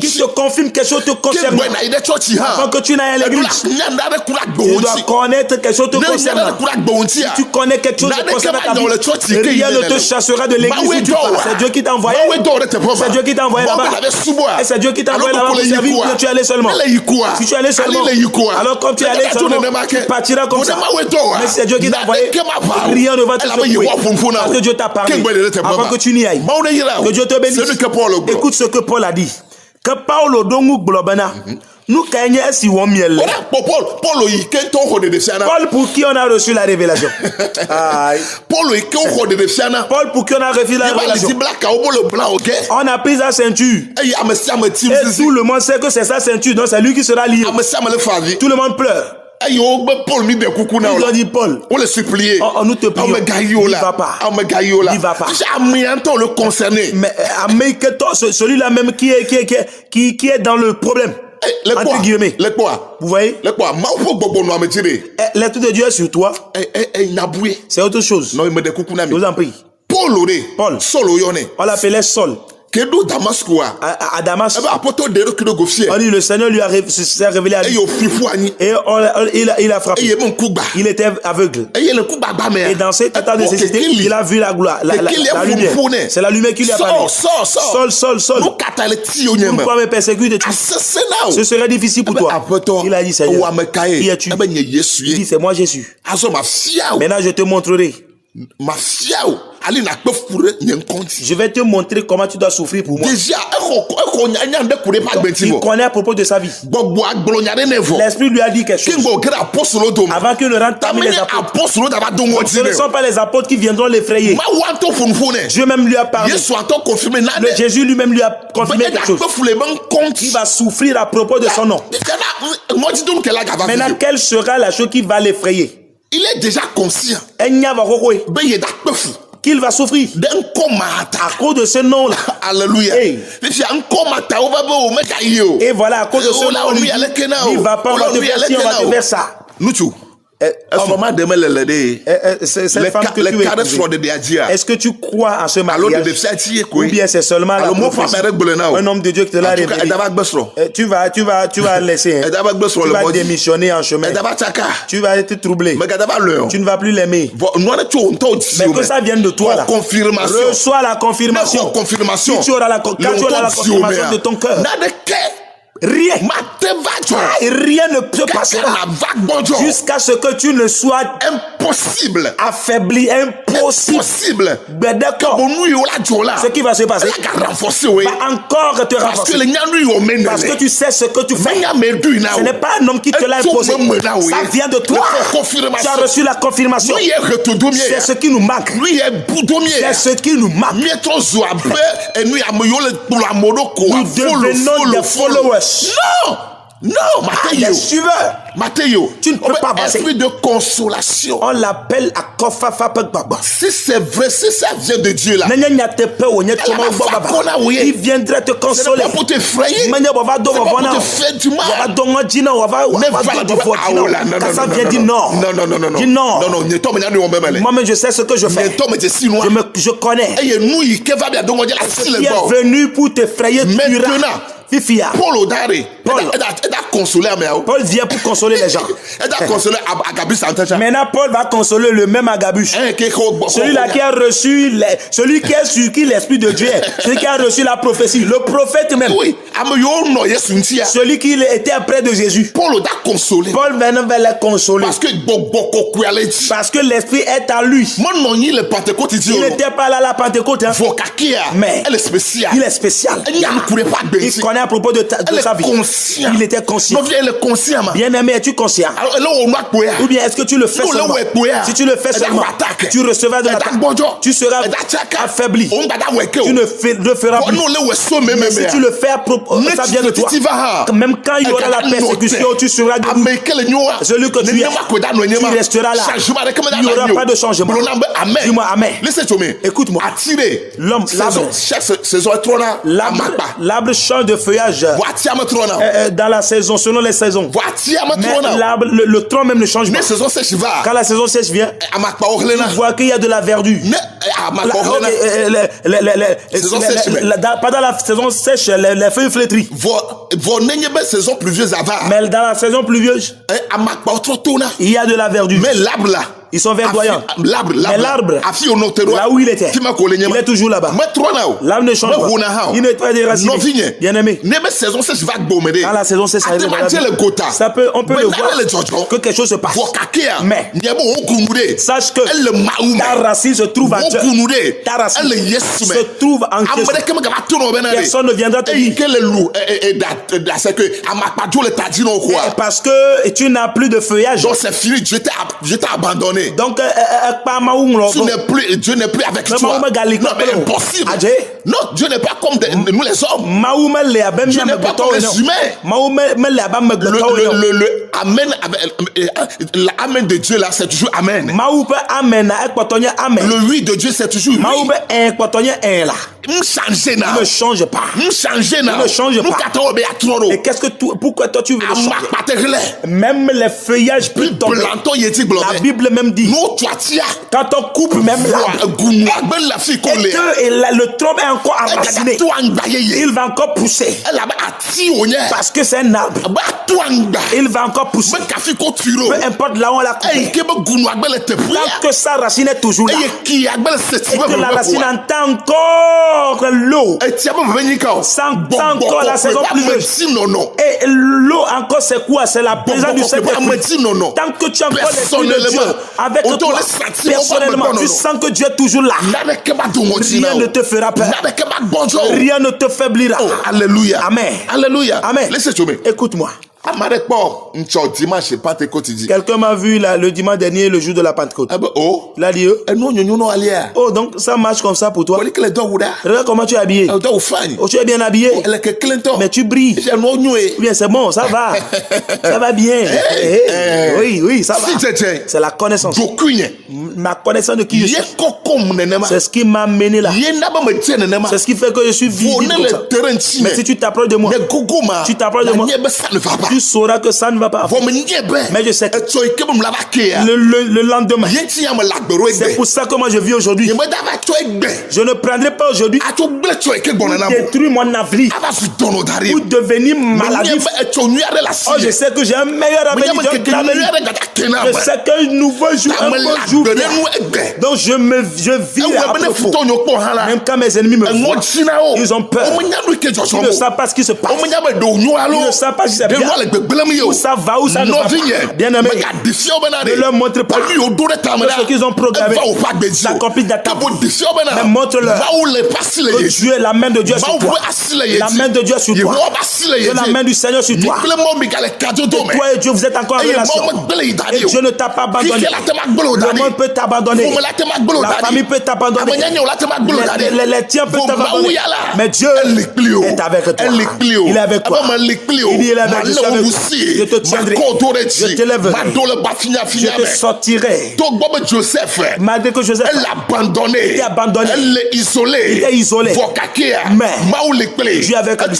qu'il te confirme quelque chose te concernant. Avant que tu n'ailles à l'église, tu dois connaître quelque chose te concernant. Si tu connais quelque chose te concernant ta vie, rien ne te chassera de l'église où tu pars. C'est Dieu qui t'a envoyé. C'est Dieu qui t'a envoyé là-bas. Et c'est Dieu qui t'a envoyé là-bas pour servir. Que tu es allé seulement. Si tu es allé seulement, alors comme tu es allé seulement, tu partiras comme ça. Mais c'est Dieu qui t'a envoyé. Rien ne va te secouer. Parce que Dieu t'a parlé. Avant que tu n'y ailles. Que Dieu te bénisse. Écoute ce que Paul a dit. Que Paulo dongu globana. Nous gagnons si on miel. Paul pour qui on a reçu la révélation. Paul pour qui on a reçu la révélation. On a pris sa ceinture. Et tout le monde sait que c'est sa ceinture. Donc c'est lui qui sera lié. Tout le monde pleure. Ils ont dit Paul, on le suppliait. Nous te prions. Il va pas. Il va pas. Le concerné. Mais celui-là même qui est dans le problème. Entre guillemets. Vous voyez? L'esprit de Dieu est sur toi. C'est autre chose. Je vous en prie. Paul. On l'appelait Saul. À Damas, on dit le Seigneur lui s'est révélé à lui. Et il a frappé. Il était aveugle. Et dans cet état de nécessité, il a vu la gloire, la lumière. C'est la lumière qui lui a parlé. Saul. Pourquoi me persécutes? Ce serait difficile pour toi. Il a dit, Seigneur, qui es-tu? Il dit, c'est moi Jésus. Maintenant je te montrerai. Je vais te montrer comment tu dois souffrir pour moi. Déjà, il connaît à propos de sa vie. L'esprit lui a dit quelque chose. Avant qu'il ne rentre parmi les apôtres. Ce ne sont pas les apôtres qui viendront l'effrayer. Dieu même lui a parlé. Jésus lui-même lui a confirmé quelque chose. Il va souffrir à propos de son nom. Maintenant, quelle sera la chose qui va l'effrayer? Il est déjà conscient qu'il va souffrir à cause de ce nom-là. Alléluia. Hey. Et voilà, à cause de ce nom, il va pas, on va te faire ci, on va te faire ça. Vraiment demain cette femme que tu épouses, est-ce que tu crois en ce mariage ou bien c'est seulement la prophétie? Un homme de Dieu qui te l'a révélé. Tu vas laisser, tu vas démissionner en chemin, tu vas être troublé, tu ne vas plus l'aimer, mais que ça vienne de toi là. Reçois la confirmation. Si tu auras la confirmation de ton cœur, rien ne peut passer jusqu'à ce que tu ne sois impossible, affaibli, impossible. Ben d'accord, ce qui va se passer va encore te renforcer parce que tu sais ce que tu fais. Ce n'est pas un homme qui te l'a imposé, ça vient de toi. Tu as reçu la confirmation. C'est ce qui nous manque. C'est ce qui nous manque. Nous devenons des followers. Non, Matteo, tu ne peux pas avancer. Esprit de consolation. On l'appelle Akofafapekbaba. Si c'est vrai, si ça vient de Dieu là, il viendrait te consoler. C'est pas pour te frayer. C'est pas pour te faire du mal. Ça vient dire non. Moi-même, je sais ce que je fais. Je connais. Qui est venu pour te frayer, tu iras. Paul vient pour consoler les gens. Maintenant, Paul va consoler le même Agabus. Celui-là qui a reçu, celui qui est sur qui l'Esprit de Dieu est, celui qui a reçu la prophétie, le prophète même. Celui qui était près de Jésus. Paul va le consoler. Parce que l'Esprit est à lui. Il n'était pas là à la Pentecôte. Mais il est spécial. Il connaît à propos de sa vie. Il était conscient. Bien aimé, es-tu conscient? Ou bien est-ce que tu le fais seulement? Si tu le fais seulement, tu recevras de l'attaque. Tu seras affaibli. Tu ne feras plus. Mais si tu le fais à propos, ça vient de toi. Même quand il y aura la persécution, tu seras debout. Celui que tu es, tu resteras là. Il n'y aura pas de changement. Dis-moi amen. Écoute-moi. L'homme, l'arbre change de feuillage dans la saison, selon les saisons. Mais l'arbre, le tronc même ne change pas. Quand la saison sèche vient, tu vois qu'il y a de la verdure. Pendant la saison sèche, les feuilles flétrissent. Mais dans la saison pluvieuse, il y a de la verdure. Mais l'arbre là, ils sont verdoyants. Mais l'arbre, là où il était, il est toujours là-bas. L'arbre ne change pas. Il n'est pas déraciné. Bien aimé. Quand la saison sèche arrive, on peut le voir que quelque chose se passe. Mais sache que ta racine se trouve en Dieu. Ta racine se trouve en Christ. Personne ne viendra te dire. Parce que tu n'as plus de feuillage. Donc c'est fini, je t'ai abandonné. Donc, Dieu n'est plus avec toi. Non, mais impossible. Non, Dieu n'est pas comme nous les hommes. Dieu n'est pas comme les humains. L'amen de Dieu là, c'est toujours amen. Le oui de Dieu, c'est toujours oui. Il ne change pas. Et qu'est-ce que pourquoi toi tu veux le changer? Même les feuillages peuvent tomber. La Bible même dit, quand on coupe même l'arbre, et le tronc est encore enraciné, il va encore pousser. Parce que c'est un arbre. Il va encore pousser. Peu importe là où on l'a coupé. Tant que sa racine est toujours là. Et que la racine entend encore l'eau. Sans encore la saison pluvieuse. Et l'eau encore c'est quoi? C'est la présence du Saint-Esprit. Tant que tu as encore l'Esprit de Dieu avec toi, personnellement, tu sens que Dieu est toujours là. Rien ne te fera peur. Rien ne te faiblira. Alléluia. Amen. Alléluia. Amen. Écoute-moi. Quelqu'un m'a vu le dimanche dernier, le jour de la Pentecôte. Il a dit, oh, donc ça marche comme ça pour toi. Regarde comment tu es habillé. Oh, tu es bien habillé. Mais tu brilles. Bien, c'est bon, ça va. Ça va bien. Oui, ça va. C'est la connaissance. Ma connaissance de qui je suis. C'est ce qui m'a mené là. C'est ce qui fait que je suis visible comme ça. Mais si tu t'approches de moi, tu Tu sauras que ça ne va pas. Mais je sais que le lendemain, c'est pour ça que moi je vis aujourd'hui. Je ne prendrai pas aujourd'hui détruire mon avenir ou devenir maladif. Oh, je sais que j'ai un meilleur avenir. Je sais qu'un nouveau jour, un bon jour. Donc je vis après faux. Même quand mes ennemis me voient, ils ont peur. Ils ne savent pas ce qui se passe. Ils ne savent pas si c'est bien. Où ça va, où ça ne va pas. Bien aimé, ne leur montre pas ce qu'ils ont programmé. S'accomplit d'attaque. Mais montre-leur que Dieu, la main de Dieu sur toi. La main de Dieu sur toi. Que la main du Seigneur sur toi. Et toi et Dieu, vous êtes encore en relation. Et Dieu ne t'a pas abandonné. Le monde peut t'abandonner. La famille peut t'abandonner. Les tiens peuvent t'abandonner. Mais Dieu est avec toi. Il est avec toi. Il dit, il est avec toi. Je te tiendrai. Je t'élèverai. Je te sortirai. Malgré que Joseph était abandonné. Il était isolé. Mais Dieu avec lui.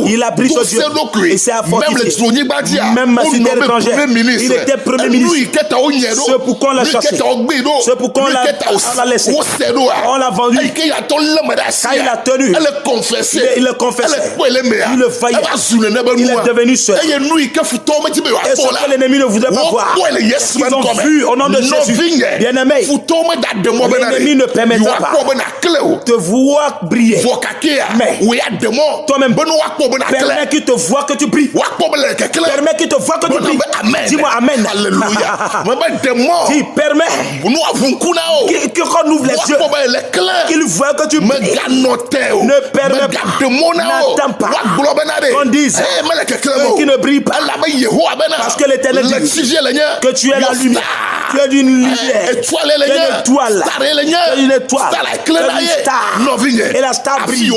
Il a pris ce Dieu. Et s'est fortifié. Même ma cité étrangère. Il était premier ministre. C'est pourquoi on l'a cherché. C'est pourquoi on l'a laissé. On l'a vendu. Quand il a tenu, il le confessait. Il le faillait. Il est devenu seul. Et ce que l'ennemi ne voudrait pas voir, ils ont vu au nom de Jésus. Bien-aimé, l'ennemi ne permettra pas de voir briller. Mais toi-même, permets qu'il te voit que tu brilles. Permets qu'il te voit que tu brilles. Dis-moi Amen. Dis, permets qu'on ouvre les yeux, qu'il voit que tu brilles. Ne permets pas, n'attends pas qu'on dise qui ne brille pas. Parce que l'Éternel dit que tu es la lumière. Tu es une lumière. Tu es une étoile. Tu es une étoile. Tu es une star. Et la star brille.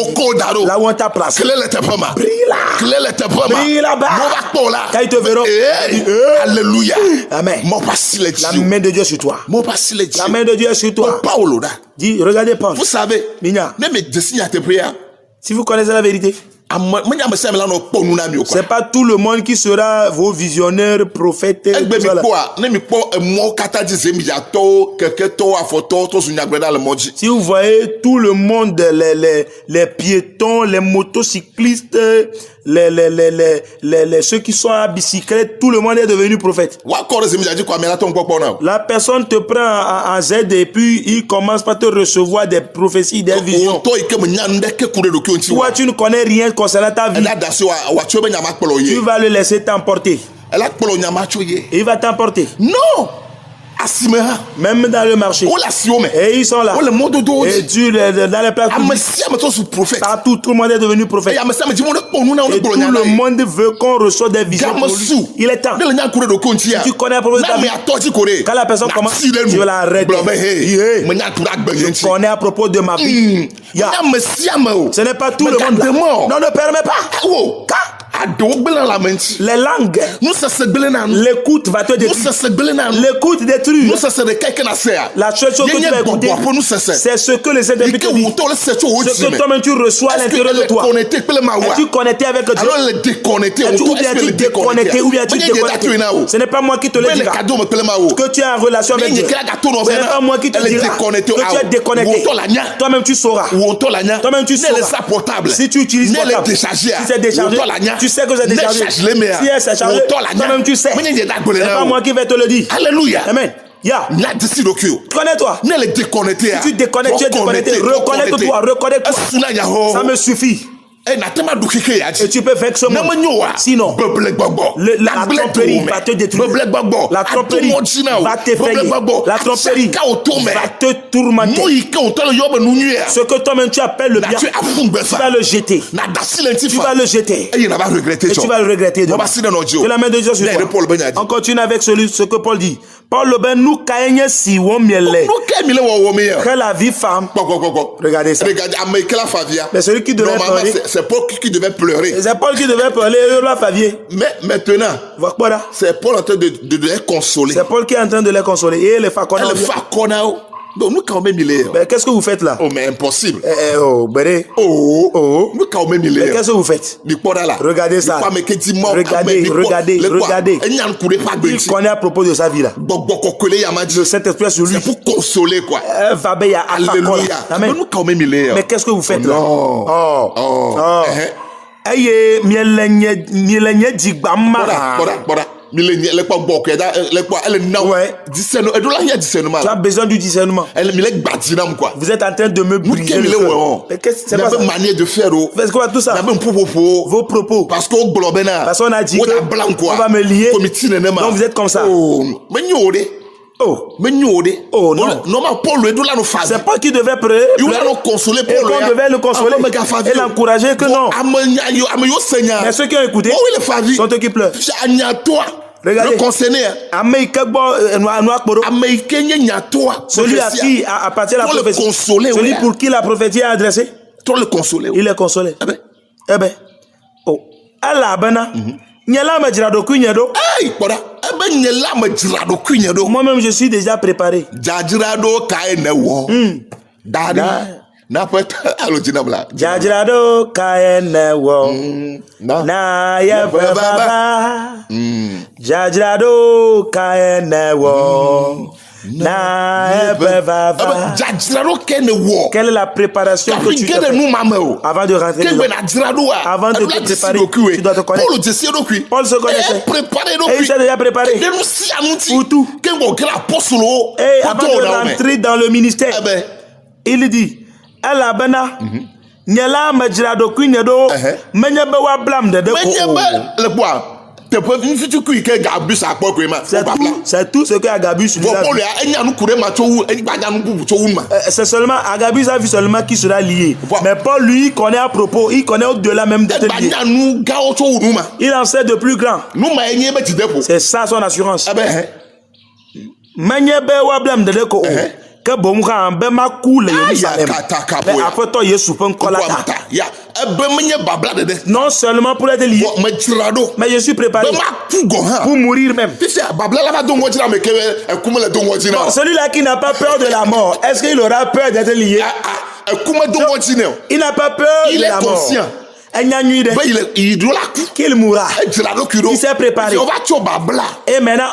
Là où on t'a placé. Brille là. Brille là-bas. Quand ils te verront. Alléluia. Amen. La main de Dieu sur toi. La main de Dieu est sur toi. Dis, regardez Paul. Vous savez, si vous connaissez la vérité, c'est pas tout le monde qui sera vos visionnaires, prophètes. Si vous voyez tout le monde, les piétons, les motocyclistes, ceux qui sont à bicyclette, tout le monde est devenu prophète. La personne te prend en Z et puis il commence par te recevoir des prophéties, des visions. Toi, tu ne connais rien concernant ta vie. Tu vas le laisser t'emporter. Il va t'emporter. Non! Même dans le marché. Et ils sont là. Et Dieu, dans les places publiques, partout, tout le monde est devenu prophète. Et tout le monde veut qu'on reçoive des visions pour lui. Il est temps. Si tu connais à propos de ta vie, quand la personne commence, tu vas l'arrêter. Je connais à propos de ma vie. Ce n'est pas tout le monde là. Non, ne permets pas. Les langues, l'écoute va te détruire. L'écoute détruit. La seule chose que tu vas écouter, c'est ce que les Saint-Esprit te dit. Ce que toi-même tu reçois à l'intérieur de toi. Es-tu connecté avec Dieu? Ou bien tu déconnecté, ou bien tu déconnecté. Ce n'est pas moi qui te le dira que tu es en relation avec Dieu. Ce n'est pas moi qui te dira que tu es déconnecté. Toi-même tu sauras. Toi-même tu sauras. Si tu utilises portable, si c'est déchargé, tu sais que c'est déchargé. Si c'est chargé, toi-même tu sais. Ce n'est pas moi qui vais te le dire. Alléluia. Amen. Connais-toi. Si tu déconnectes, tu es déconnecté. Reconnecte-toi. Ça me suffit. Et tu peux faire ce monde. Sinon, la tromperie va te détruire. La tromperie va t'effrayer. La tromperie va te tourmenter. Ce que toi-même tu appelles le bien, tu vas le jeter. Tu vas le jeter. Et tu vas le regretter. De la main de Dieu sur toi. On continue avec ce que Paul dit. Paul le ben nous caïgne si on miele. Que la vie femme. Regardez ça. Mais celui qui devait pleurer. C'est Paul qui devait pleurer. C'est Paul qui devait pleurer. Mais maintenant, voilà. c'est Paul en train de les consoler. C'est Paul qui est en train de les consoler. Et les facona. Donc nous quand même il est. Mais qu'est-ce que vous faites là? Oh mais impossible. Oh Béré. Nous quand même il est. Mais qu'est-ce que vous faites? Regardez ça. Regardez. Il connaît à propos de sa vie là. Le Saint-Esprit sur lui. C'est pour consoler quoi. Alléluia. Mais nous quand même il est. Mais qu'est-ce que vous faites là? Tu as besoin du discernement. Vous êtes en train de me briser le cœur. Mais qu'est-ce que c'est pas ça? Manière de faire. Faites quoi tout ça? Vos propos. Parce qu'on a dit que on va me lier. Donc vous êtes comme ça. Oh non. C'est pas qui devait prier. Et qu'on devait le consoler et l'encourager que non. Mais ceux qui ont écouté sont eux qui pleurent. Regardez. Celui à qui appartient la prophétie. Celui pour qui la prophétie est adressée. Il est consolé. Eh ben. Oh. Allah bana. Moi-même je suis déjà préparé. Jajirado kaenewo na ye baba. Jajirado kaenewo na ye baba. Quelle est la préparation que tu dois faire avant de rentrer dedans? Avant de te préparer, tu dois te connaître. Paul se connaissait. Et il s'est déjà préparé pour tout. Et avant de rentrer dans le ministère, il dit Allah bana nyala majrado kunyedo menyebe wa blam de ko. C'est tout ce que Agabus lui a vu. C'est seulement Agabus a vu seulement qui sera lié. Mais Paul lui connaît à propos, il connaît au-delà même d'être lié. Il en sait de plus grand. C'est ça son assurance. Menyebe wa blam de ko. Que bon quand ben ma coule mais après toi Yesu peut non seulement pour être lié mais je suis préparé pour mourir même. Celui-là qui n'a pas peur de la mort, est-ce qu'il aura peur d'être lié? Il n'a pas peur de la mort. Qu'il mourra. Il s'est préparé. Et maintenant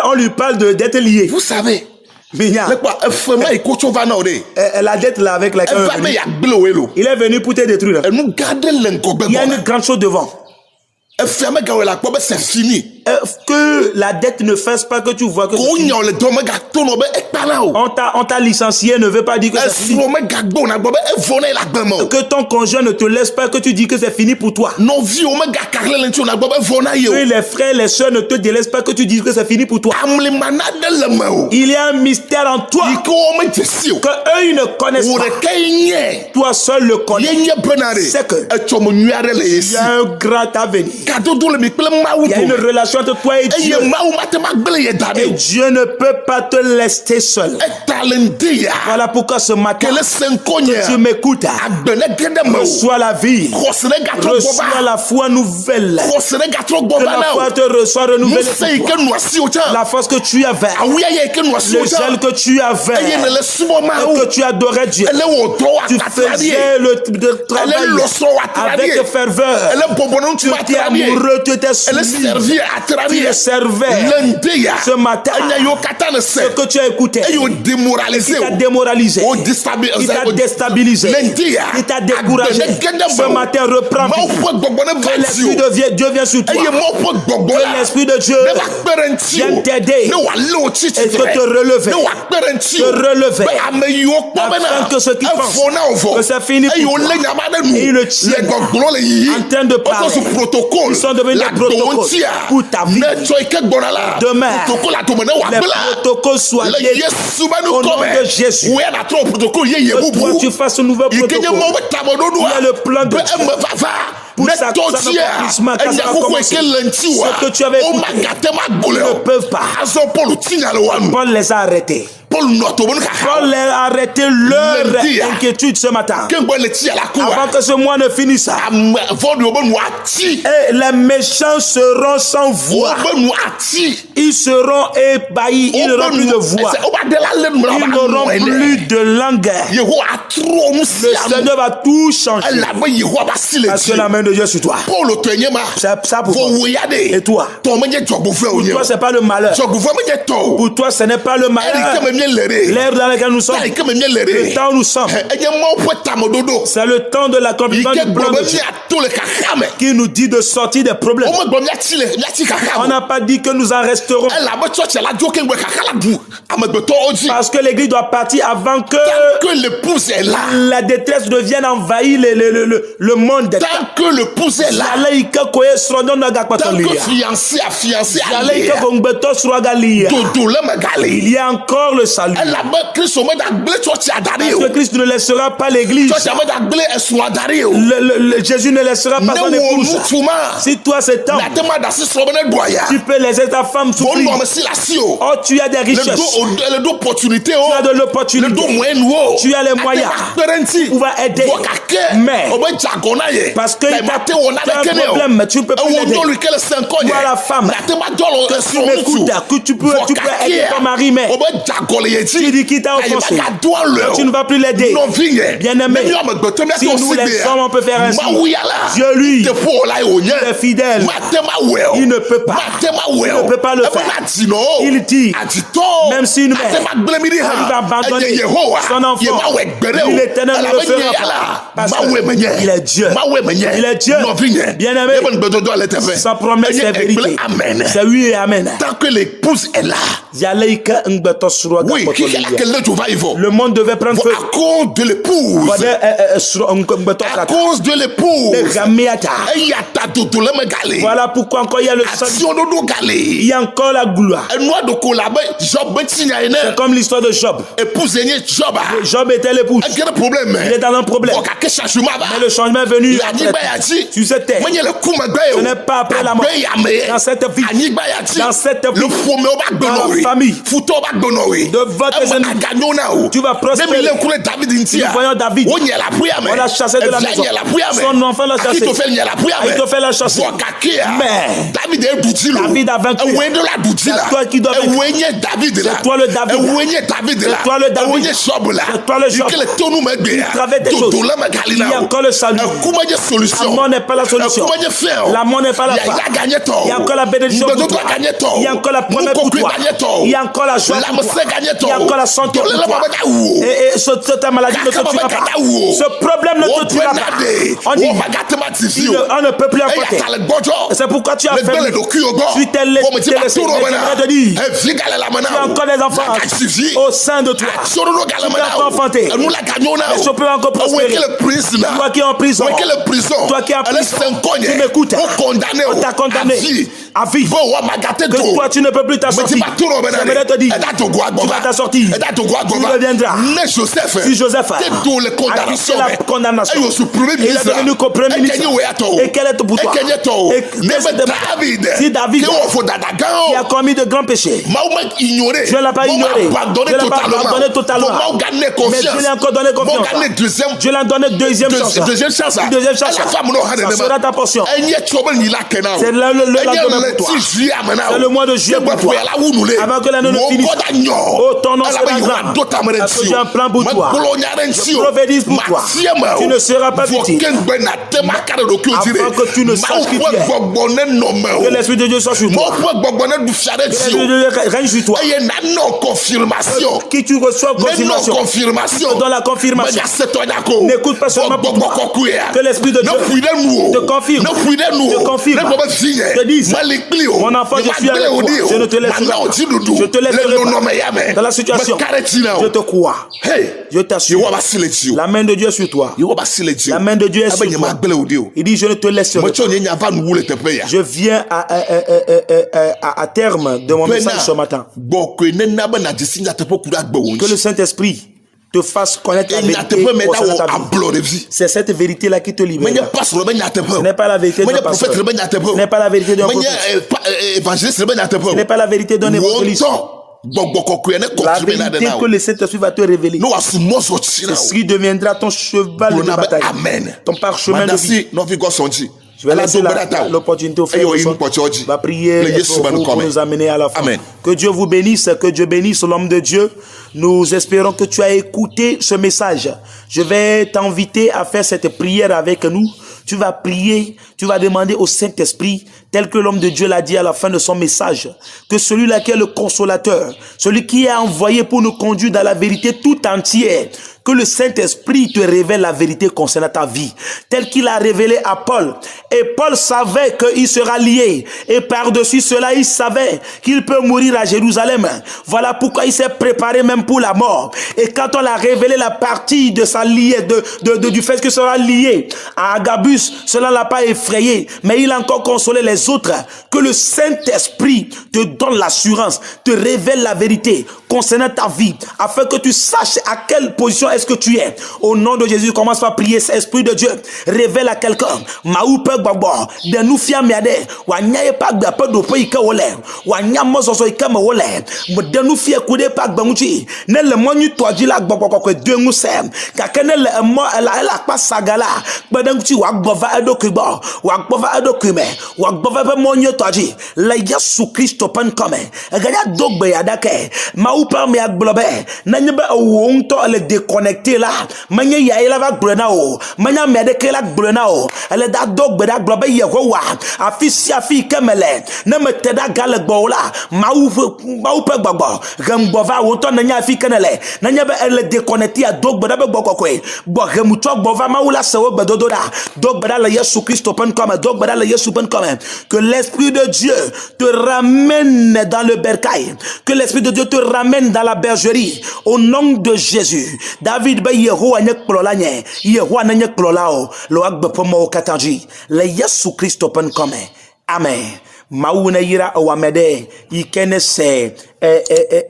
on lui parle d'être lié. Vous savez, la dette là avec laquelle il est venu pour te détruire. Il y a une grande chose devant. C'est fini. Que la dette ne fasse pas que tu vois que on t'a licencié ne veut pas dire que c'est fini. Que ton conjoint ne te laisse pas que tu dis que c'est fini pour toi. Que les frères, les soeurs ne te délaissent pas que tu dis que c'est fini pour toi. Il y a un mystère en toi que eux ils ne connaissent pas. Toi seul le connais. C'est que il y a un grand avenir. Il y a une relation entre toi et Dieu. Et Dieu ne peut pas te laisser seul. Voilà pourquoi ce matin, tu m'écoutes. Reçois la vie. Reçois la foi nouvelle. Que la foi te reçoit renouvelée. La force que tu avais. Le gel que tu avais. Et que tu adorais Dieu. Tu faisais le travail avec ferveur. Tu étais amoureux, tu étais soumis. Tu les servais. Ce matin, ce que tu as écouté, il t'a démoralisé. Il t'a déstabilisé. Il t'a découragé. Ce matin, reprends. Que l'Esprit de Dieu vient sur toi. Que l'Esprit de Dieu vienne t'aider et te relever. Te relever. Afin que ceux qui pensent que c'est fini pour toi, ils le tiennent en train de parler. Ils sont devenus des protocoles pour ta vie. Demain, les protocoles soient liés au nom de Jésus. Que toi tu fasses un nouveau protocole. Il y a le plan de Dieu pour sa accomplissement. Ce que tu avais écouté, ils ne peuvent pas. Paul les a arrêtés. Paul a arrêté leur inquiétude ce matin. Avant que ce mois ne finisse. Et les méchants seront sans voix. Ils seront ébahis. Ils n'auront plus de voix. Ils n'auront plus de langue. Le Seigneur va tout changer. Parce que la main de Dieu est sur toi. C'est ça pour toi. Et toi? Pour toi, c'est pas le malheur. Pour toi, ce n'est pas le malheur. L'air dans lequel nous sommes. Le temps où nous sommes. C'est le temps de l'accomplissement du plan de Dieu qui nous dit de sortir des problèmes. On n'a pas dit que nous en resterons. Parce que l'église doit partir avant que la détresse devienne envahie le monde. Tant que l'épouse est là, tant que fiancé a fiancé, il y a encore le salut. Parce que Christ ne laissera pas l'église. Jésus ne laissera pas son épouse. Si toi c'est temps, tu peux laisser ta femme souffrir. Oh, tu as des richesses. Tu as de l'opportunité. Tu as les moyens. Pouvoir aider. Mais parce que tu as un problème, mais tu ne peux plus l'aider. Toi la femme, que tu m'écoutes, que tu peux aider ton mari, mais tu dis qu'il t'a offensé. Tu ne vas plus l'aider. Bien aimé, si nous les hommes on peut faire ainsi, Dieu lui, il est fidèle. Il ne peut pas. Il ne peut pas le faire. Il dit, même si une mère il va abandonner son enfant, l'Éternel ne le fera pas. Parce qu'il est Dieu. Il est Dieu. Bien aimé, sa promesse est vérité. C'est oui et amen. Tant que l'épouse est là, oui, le monde devait prendre feu. À cause de l'épouse. À cause de l'épouse. Voilà pourquoi encore il y a le salut. Il y a encore la gloire. C'est comme l'histoire de Job. Job était l'épouse. Il est dans un problème. Mais le changement est venu sur cette terre. Ce n'est pas après la mort. Dans cette vie, dans cette vie, dans la famille, de votre ennemis, tu vas prospérer. Nous voyons David. On l'a chassé de la maison. Son enfant l'a chassé. Ahitophel l'a chassé. Mais David a vaincu. C'est toi qui dois vaincre. C'est toi le David. C'est toi le David. C'est toi le Job. Il travaille des choses. Il y a encore le salut. La mort n'est pas la solution. La mort n'est pas la fin. Il y a encore la bénédiction pour toi. Il y a encore la promesse pour toi. Il y a encore la joie pour toi. Il y a encore la santé pour toi. Et ta maladie ne te tuera pas. Ce problème ne te tuera pas. On dit, on ne peut plus affronter. C'est pourquoi tu as fait. Tu t'es laissé. Je te dis, tu as encore des enfants au sein de toi. Tu peux encore affronter. Et je peux encore prospérer. Toi qui es en prison. Toi qui es en prison. Tu m'écoutes. On t'a condamné à vie. Que toi tu ne peux plus t'assortir. J'aimerais te dire, tu vas t'assortir. Tu reviendras. Si Joseph a acquis la condamnation, il est devenu premier ministre. Et quel est pour toi? Si David qui a commis de grands péchés, Dieu ne l'a pas ignoré. Dieu ne l'a pas abandonné totalement. Mais Dieu lui a encore donné confiance. Dieu lui a donné deuxième chance. Ça sera ta portion. C'est là c'est le mois de juillet pour toi. Avant que l'année ne finisse. Oh, ton nom sera grand. Parce que j'ai un plan pour toi. Je prophétise pour toi. Tu ne seras pas victime. Avant que tu ne saches qui tu es. Que l'Esprit de Dieu soit sur toi. Que l'Esprit de Dieu règne sur toi. Qui tu reçois confirmation. Dans la confirmation. N'écoute pas seulement pour toi. Que l'Esprit de Dieu te confirme. Te confirme. Te dise, mon enfant, je suis avec toi. Je ne te laisserai pas. Je te laisserai pas. Dans la situation, je te crois. Je t'assure. La main de Dieu est sur toi. La main de Dieu est sur toi. Il dit, je ne te laisserai pas. Je viens à terme de mon message ce matin. Que le Saint-Esprit te fasse connaître la vérité. C'est cette vérité-là qui te libère. Ce n'est pas la vérité d'un pasteur. Ce n'est pas la vérité d'un prophète. Ce n'est pas la vérité d'un évangéliste. La vérité que le Saint-Esprit va te révéler. C'est ce qui deviendra ton cheval de bataille. Amen. Ton parchemin de vie. Je vais laisser l'opportunité au frère. Va prier pour nous amener à la fin. Amen. Que Dieu vous bénisse, que Dieu bénisse l'homme de Dieu. Nous espérons que tu as écouté ce message. Je vais t'inviter à faire cette prière avec nous. Tu vas prier, tu vas demander au Saint-Esprit, tel que l'homme de Dieu l'a dit à la fin de son message, que celui-là qui est le consolateur, celui qui est envoyé pour nous conduire dans la vérité tout entière, que le Saint-Esprit te révèle la vérité concernant ta vie, tel qu'il a révélé à Paul. Et Paul savait qu'il sera lié. Et par-dessus cela, il savait qu'il peut mourir à Jérusalem. Voilà pourquoi il s'est préparé même pour la mort. Et quand on a révélé la partie de sa liée, du fait que sera lié à Agabus, cela ne l'a pas effrayé. Mais il a encore consolé les autres. Que le Saint-Esprit te donne l'assurance, te révèle la vérité concernant ta vie, afin que tu saches à quelle position est-ce que tu es. Au nom de Jésus, commence par prier. Esprit de Dieu, révèle à quelqu'un. Maoupe gbagbo, de nous fiamiade, wanyaye pa gbape do pe ike wole, wanyamo soso ike me wole, de nous fie kude pa gbamuchi, ne le monu toji la gbagbo ko de nous sem, ka kene le mo la pa sagala, gbadanguchi wa gbova edo kibo, wa gbova edo kime, wa gbova pe monyo toji, la Yesu Kristo pen come, egaya dogbe yadake, maoupe me aglobe, nanyebe wonto le déconnecter là, manye ya ila va grenao, manya medeke la grenao, elle da dogbe da globe yehowa, afisi afi kemele, ne me teda gale gbola, maoupe gbagbo, gembova wonto nanya afi kenele, nanya be elle déconnecter à dogbe da be gbokokwe, bo remuto gbova maula sewo bedododa, dogbe da le Yesu Christ open comme, dogbe da le Yesu open comme, que l'Esprit de Dieu te ramène dans le bercail, que l'Esprit de Dieu te ramène dans la bergerie, au nom de Jésus. David be Yehowa nye klola nye, Yehowa nye klola o, lo agbe pomo o katanji, le Yesu Christo pen kome. Amen. Maouna yira awamede, ikene se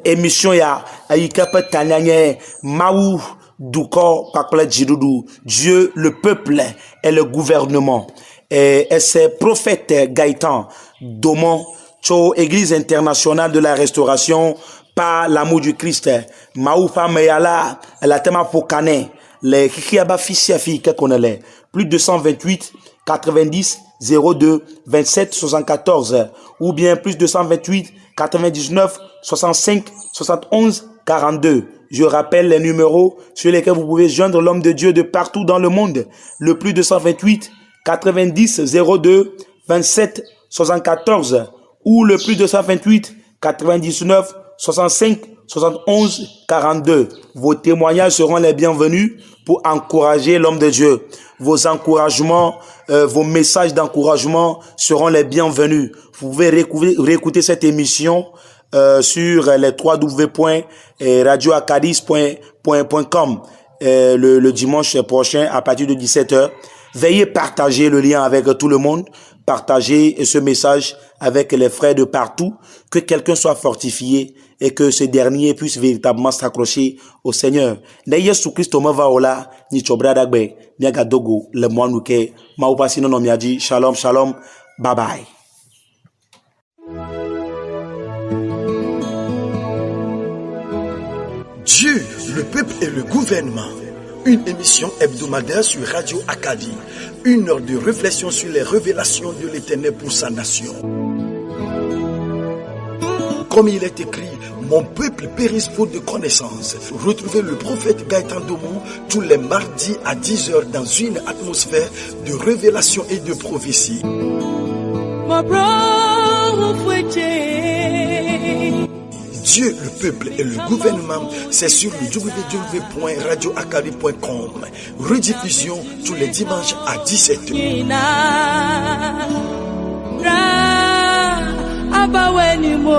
émission ya, ikepe tanyanye, maou duko pakle jidudu, Dieu, le peuple et le gouvernement. Et c'est prophète Gaëtan Domon, cho Église internationale de la restauration, par l'amour du Christ. Maoupa Meyala, la thème Pokane, les Kikiaba Fissiafi, qu'est-ce plus de 228 90 02 27 74, ou bien plus de 228 99 65 71 42. Je rappelle les numéros sur lesquels vous pouvez joindre l'homme de Dieu de partout dans le monde. Le plus de 128 90 02 27 74, ou le plus de 128 99 65 71 42. Vos témoignages seront les bienvenus pour encourager l'homme de Dieu. Vos encouragements, vos messages d'encouragement seront les bienvenus. Vous pouvez réécouter cette émission sur les www.radioacadis.com le dimanche prochain à partir de 17h. Veuillez partager le lien avec tout le monde. Partagez ce message avec les frères de partout, que quelqu'un soit fortifié et que ce dernier puisse véritablement s'accrocher au Seigneur. Ne Yesu Christo me va ola ni chobrada gbe ni agadogo le moanuke ma upasi no mi adi shalom shalom bye bye. Dieu, le peuple et le gouvernement. Une émission hebdomadaire sur Radio Acadie. 1 heure de réflexion sur les révélations de l'Éternel pour sa nation. Comme il est écrit, mon peuple périsse faute de connaissances. Retrouvez le prophète Gaëtan Domon tous les mardis à 10h dans une atmosphère de révélation et de prophétie. Dieu, le peuple et le gouvernement, c'est sur le www.radioacadie.com. Rediffusion tous les dimanches à 17h. Abaweni mo